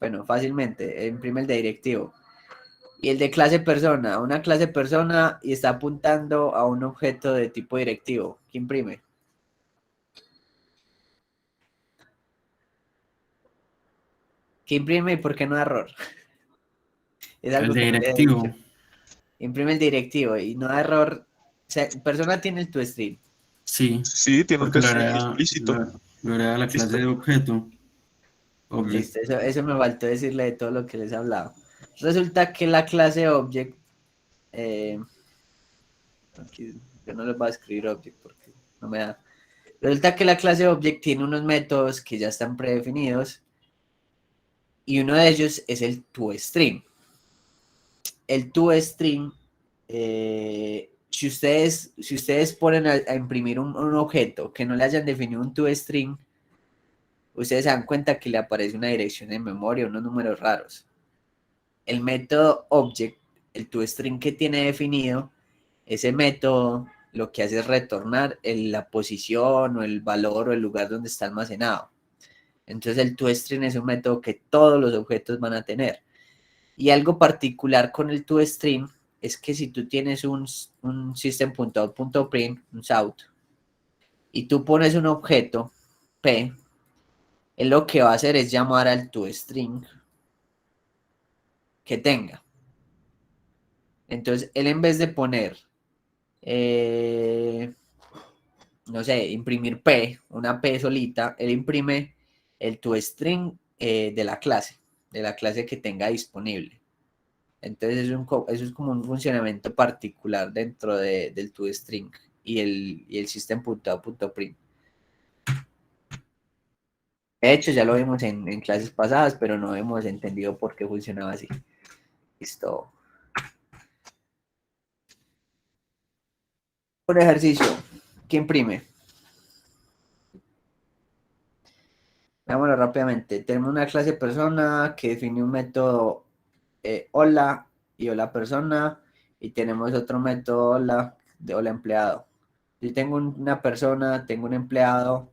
Bueno, fácilmente, imprime el de directivo. Y el de clase persona, una clase persona y está apuntando a un objeto de tipo directivo. ¿Qué imprime? ¿Qué imprime y por qué no da error? Es El algo de que no le he dicho. directivo. Imprime el directivo y no da error. O sea, persona tiene el toString. Sí, Sí, tiene un porque texto explícito. lo agrega a la clase Listo. de objeto. Object. Listo, eso me faltó decirle de todo lo que les he hablado. Resulta que la clase object, eh, aquí yo no les voy a escribir object porque no me da. Resulta que la clase object tiene unos métodos que ya están predefinidos y uno de ellos es el toString. El toString, si ustedes ponen a imprimir un objeto que no le hayan definido un toString, ustedes se dan cuenta que le aparece una dirección en memoria, unos números raros. El método object, el toString que tiene definido, ese método lo que hace es retornar la posición o el valor o el lugar donde está almacenado. Entonces el toString es un método que todos los objetos van a tener. Y algo particular con el toString es que si tú tienes un system.out.print, un SOUT, y tú pones un objeto P, él lo que va a hacer es llamar al toString que tenga. Entonces, él en vez de poner, no sé, imprimir P, una P solita, él imprime el toString de la clase que tenga disponible. Entonces, eso es como un funcionamiento particular dentro del toString y el system.out.print. De hecho, ya lo vimos en clases pasadas, pero no hemos entendido por qué funcionaba así. Listo. Un ejercicio. ¿Qué imprime? Veámoslo rápidamente. Tenemos una clase persona que define un método hola y hola persona y tenemos otro método hola de hola empleado. Si tengo una persona, tengo un empleado,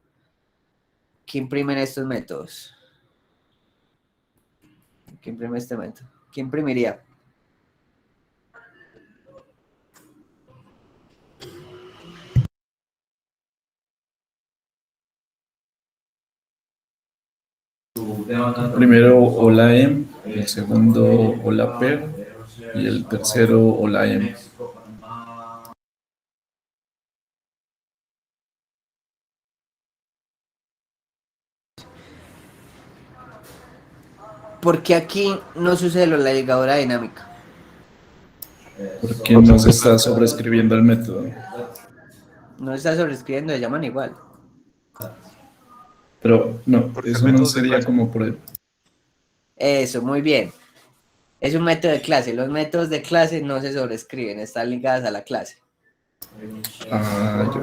¿qué imprimen estos métodos? ¿Qué imprime este método? ¿Qué imprimiría? Primero hola M, el segundo hola per y el tercero hola M. porque aquí no sucede lo de la ligadura dinámica. Porque no se está sobreescribiendo el método. No está sobrescribiendo, se llaman igual. Pero no, Porque el eso no método de sería clase. como por el... Eso, muy bien. Es un método de clase. Los métodos de clase no se sobrescriben, están ligados a la clase.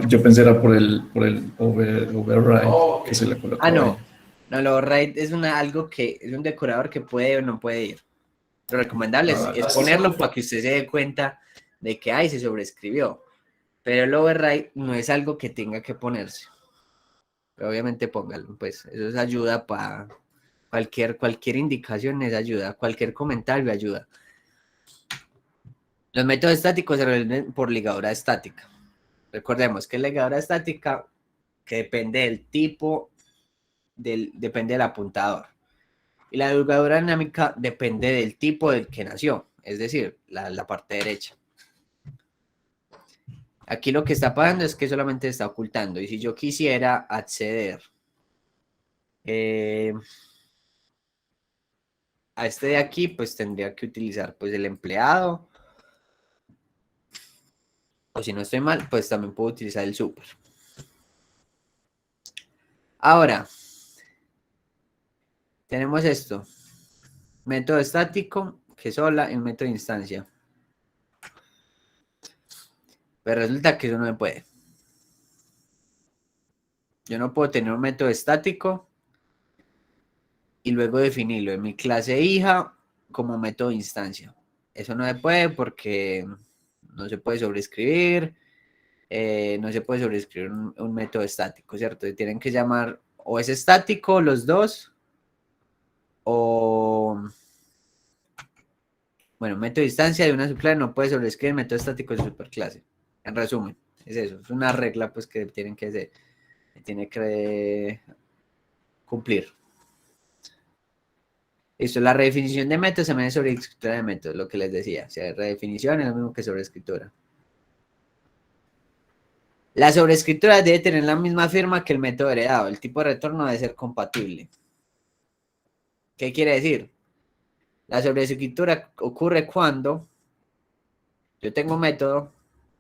yo pensé era por el override que se le Ah, colocaba ahí. no. No, lo override es algo que es un decorador que puede o no puede ir. Lo recomendable es ponerlo para que usted se dé cuenta de que ahí se sobrescribió. Pero el override no es algo que tenga que ponerse. Pero obviamente póngalo, pues eso es ayuda para cualquier indicación, es ayuda, cualquier comentario ayuda. Los métodos estáticos se resuelven por ligadura estática. Recordemos que la ligadura estática que depende del tipo, depende del apuntador. Y la ligadura dinámica depende del tipo del que nació, es decir, la parte derecha. Aquí lo que está pasando es que solamente está ocultando. Y si yo quisiera acceder a este de aquí, pues tendría que utilizar pues el empleado. O si no estoy mal, pues también puedo utilizar el super. Ahora, tenemos esto. Método estático, que es sola, y un método de instancia. Pero resulta que eso no me puede. Yo no puedo tener un método estático y luego definirlo en mi clase hija como método de instancia. Eso no se puede porque no se puede sobreescribir, no se puede sobreescribir un método estático, ¿cierto? Y tienen que llamar o es estático los dos o... Bueno, método de instancia de una subclase no puede sobreescribir método estático de superclase. En resumen, es eso. Es una regla pues que tienen que hacer, tiene que cumplir. Esto, la redefinición de métodos también es sobre escritura de métodos, lo que les decía. O sea, redefinición es lo mismo que sobreescritura. La sobreescritura debe tener la misma firma que el método heredado. El tipo de retorno debe ser compatible. ¿Qué quiere decir? La sobreescritura ocurre cuando yo tengo un método,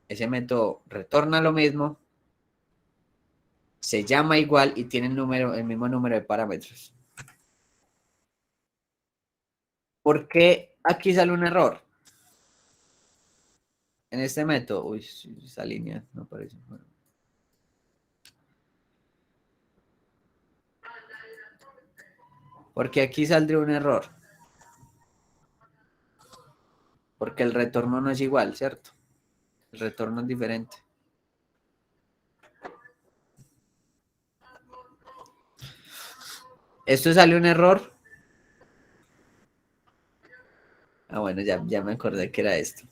ese método retorna lo mismo, se llama igual y tiene el mismo número de parámetros. ¿Por qué aquí sale un error? En este método, uy, esa línea no aparece. Bueno. Porque aquí saldría un error. Porque el retorno no es igual, ¿cierto? El retorno es diferente. ¿Esto sale un error? Ah, bueno, ya me acordé que era esto.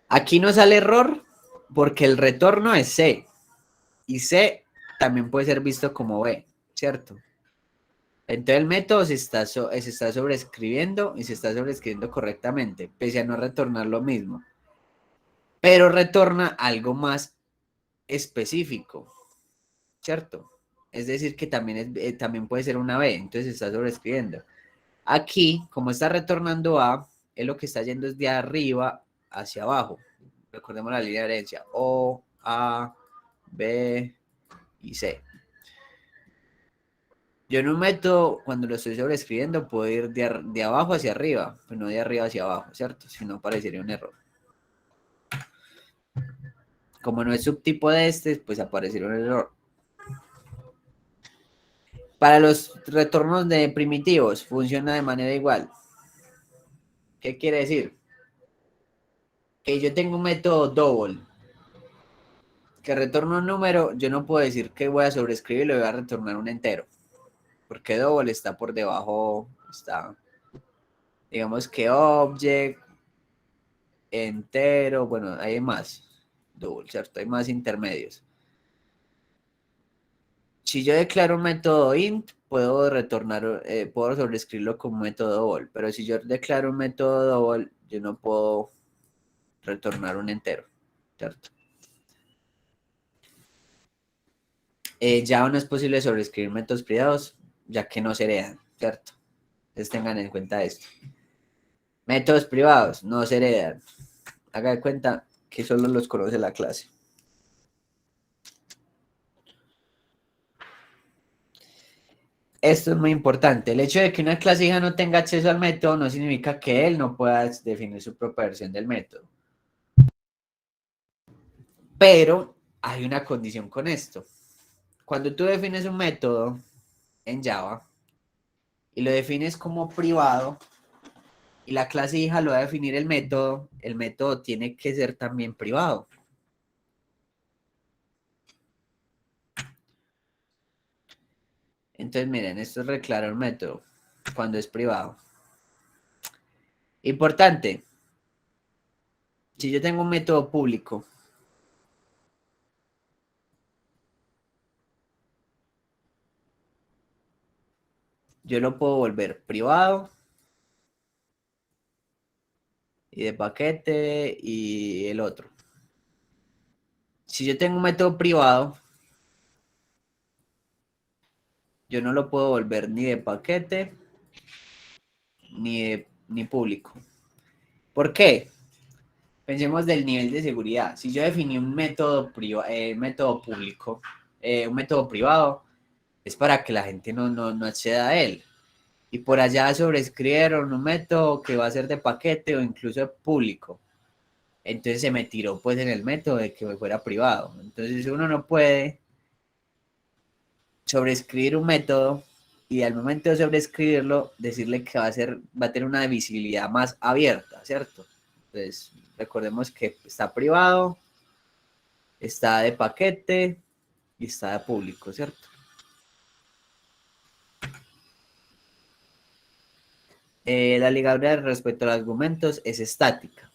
Aquí no sale error porque el retorno es C. Y C también puede ser visto como B, ¿cierto? Entonces el método se está sobreescribiendo y se está sobreescribiendo correctamente, pese a no retornar lo mismo. Pero retorna algo más específico, ¿cierto? Es decir, que también puede ser una B, entonces se está sobreescribiendo. Aquí, como está retornando A, es lo que está yendo es de arriba hacia abajo. Recordemos la línea de herencia. O, A, B y C. Yo en un método, cuando lo estoy sobreescribiendo, puedo ir de abajo hacia arriba, pues no de arriba hacia abajo, ¿cierto? Si no, parecería un error. Como no es subtipo de este, pues aparecería un error. Para los retornos de primitivos, funciona de manera igual. ¿Qué quiere decir? Que yo tengo un método double, que retorna un número, yo no puedo decir que voy a sobreescribirlo y voy a retornar un entero. Porque double está por debajo, está, digamos que object, entero, bueno, hay más double, ¿cierto? Hay más intermedios. Si yo declaro un método int, puedo retornar, puedo sobreescribirlo como método double, pero si yo declaro un método double, yo no puedo retornar un entero, ¿cierto? Ya no es posible sobreescribir métodos privados, ya que no se heredan, ¿cierto? Entonces tengan en cuenta esto. Métodos privados no se heredan. Haga de cuenta que solo los conoce la clase. Esto es muy importante. El hecho de que una clase hija no tenga acceso al método no significa que él no pueda definir su propia versión del método. Pero hay una condición con esto. Cuando tú defines un método en Java y lo defines como privado y la clase hija lo va a definir el método tiene que ser también privado. Entonces, miren, esto es reclarar un método cuando es privado. Importante, si yo tengo un método público, yo lo puedo volver privado y de paquete y el otro. Si yo tengo un método privado, yo no lo puedo volver ni de paquete ni público. ¿Por qué? Pensemos del nivel de seguridad. Si yo definí un método público, un método privado, es para que la gente no acceda a él. Y por allá sobreescribieron un método que va a ser de paquete o incluso de público. Entonces se me tiró pues en el método de que fuera privado. Entonces uno no puede sobreescribir un método y al momento de sobreescribirlo decirle que va a tener una visibilidad más abierta, ¿cierto? Entonces recordemos que está privado, está de paquete y está de público, ¿cierto? La ligabilidad respecto a los argumentos es estática.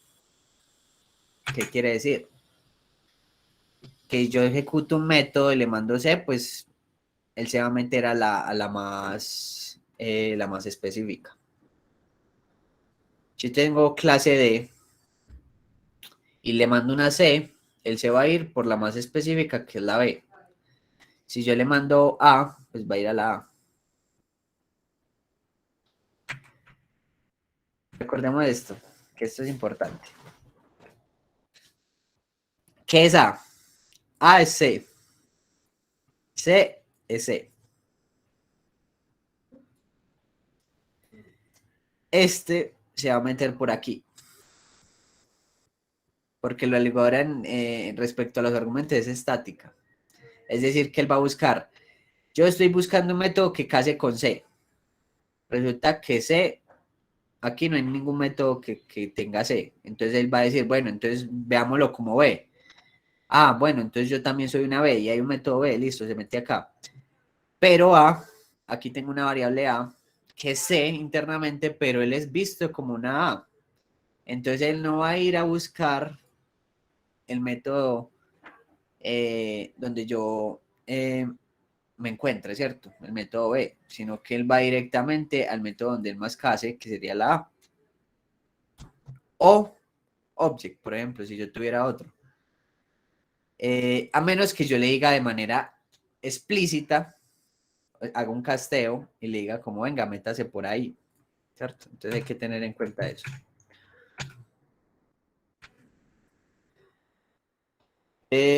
¿Qué quiere decir? Que yo ejecuto un método y le mando C, pues él se va a meter a la más específica. Si tengo clase D y le mando una C, él se va a ir por la más específica, que es la B. Si yo le mando A, pues va a ir a la A. Recordemos esto, que esto es importante. ¿Qué es A? A es C. C es C. Este se va a meter por aquí. Porque la ligadura respecto a los argumentos es estática. Es decir, que él va a buscar. Yo estoy buscando un método que case con C. Resulta que C, aquí no hay ningún método que tenga C. Entonces él va a decir, bueno, entonces veámoslo como B. Ah, bueno, entonces yo también soy una B y hay un método B, listo, se mete acá. Pero A, aquí tengo una variable A, que es C internamente, pero él es visto como una A. Entonces él no va a ir a buscar el método donde yo me encuentre, ¿cierto? El método B, sino que él va directamente al método donde él más case, que sería la A. O object, por ejemplo, si yo tuviera otro. A menos que yo le diga de manera explícita, haga un casteo y le diga como, venga, métase por ahí, ¿cierto? Entonces hay que tener en cuenta eso.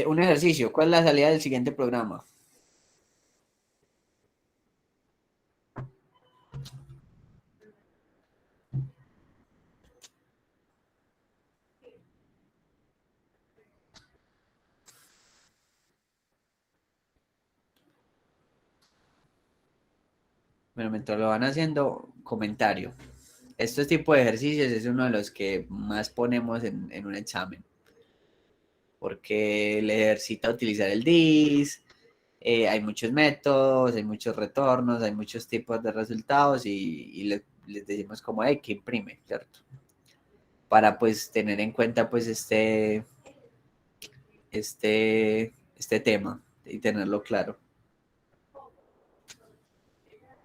Un ejercicio, ¿cuál es la salida del siguiente programa? Bueno, mientras lo van haciendo, comentario. Este tipo de ejercicios es uno de los que más ponemos en un examen, porque le ejercita utilizar el DIS, hay muchos métodos, hay muchos retornos, hay muchos tipos de resultados y les decimos como, que imprime, ¿cierto? Para pues tener en cuenta pues este tema y tenerlo claro.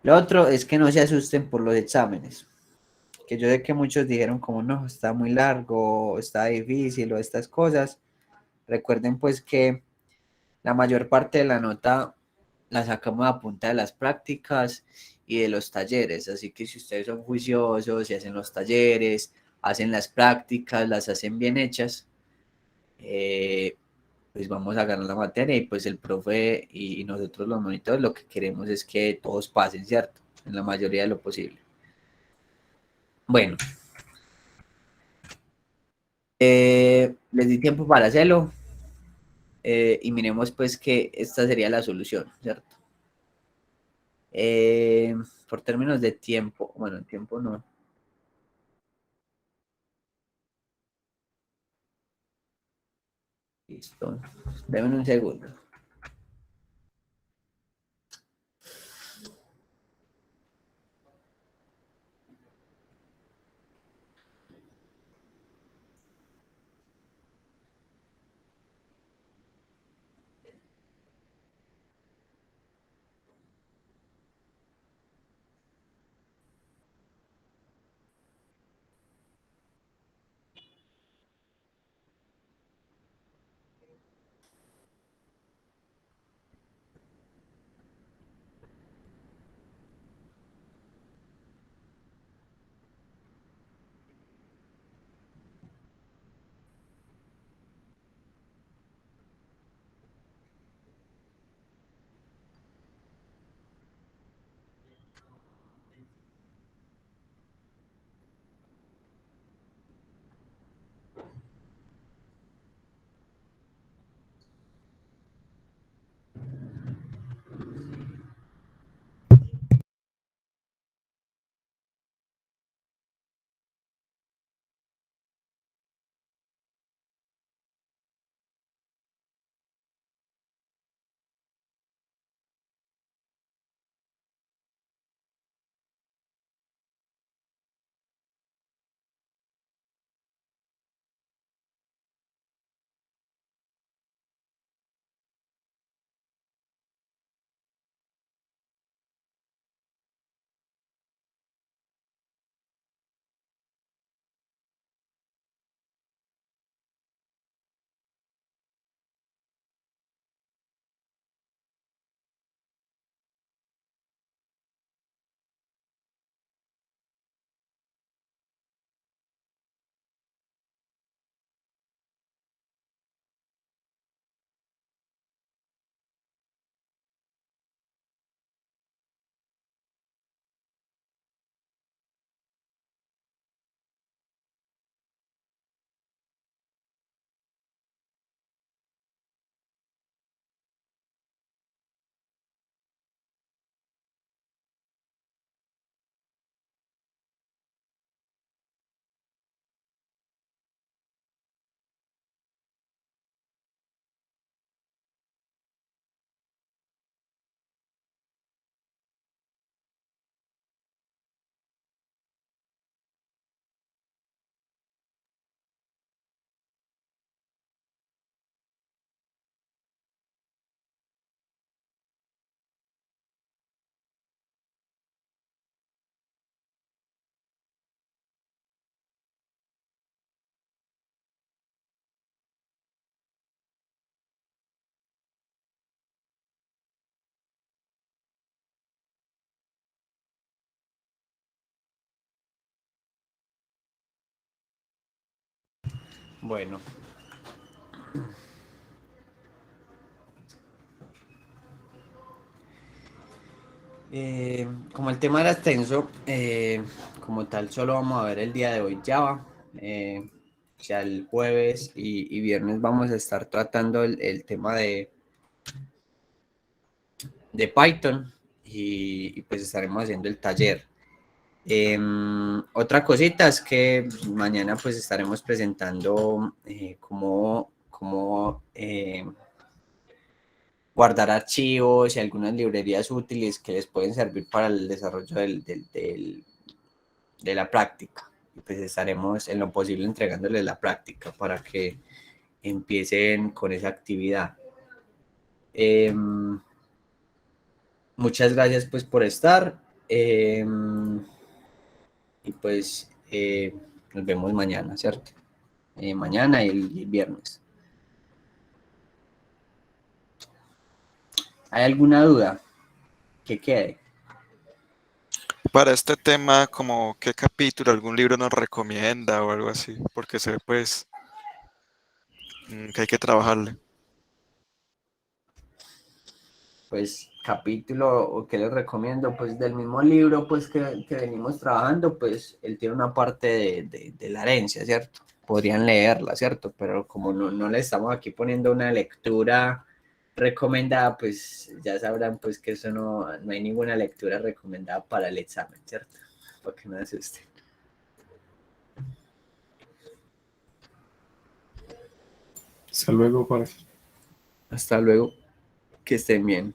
Lo otro es que no se asusten por los exámenes, que yo sé que muchos dijeron como no, está muy largo, está difícil o estas cosas. Recuerden pues que la mayor parte de la nota la sacamos a punta de las prácticas y de los talleres. Así que si ustedes son juiciosos y hacen los talleres, hacen las prácticas, las hacen bien hechas, pues vamos a ganar la materia y pues el profe y nosotros los monitores lo que queremos es que todos pasen, ¿cierto? En la mayoría de lo posible. Bueno, les di tiempo para hacerlo y miremos pues que esta sería la solución, ¿cierto? Por términos de tiempo, bueno, tiempo no. Listo, denme un segundo. Bueno. Como el tema era extenso, como tal, solo vamos a ver el día de hoy Java. Ya el jueves y viernes vamos a estar tratando el tema de Python y pues estaremos haciendo el taller. Otra cosita es que mañana pues estaremos presentando cómo guardar archivos y algunas librerías útiles que les pueden servir para el desarrollo de la práctica. Y pues estaremos en lo posible entregándoles la práctica para que empiecen con esa actividad. Muchas gracias pues por estar y pues nos vemos mañana, ¿cierto? Mañana y el viernes. ¿Hay alguna duda que quede? Para este tema, como qué capítulo, algún libro nos recomienda o algo así, porque se ve pues que hay que trabajarle. Pues capítulo o que les recomiendo, pues del mismo libro pues que venimos trabajando, pues él tiene una parte de la herencia, ¿cierto? Podrían leerla, ¿cierto? Pero como no le estamos aquí poniendo una lectura recomendada, pues ya sabrán pues que eso no hay ninguna lectura recomendada para el examen, ¿cierto? Para que no se asusten. Hasta luego, parce. Hasta luego, que estén bien.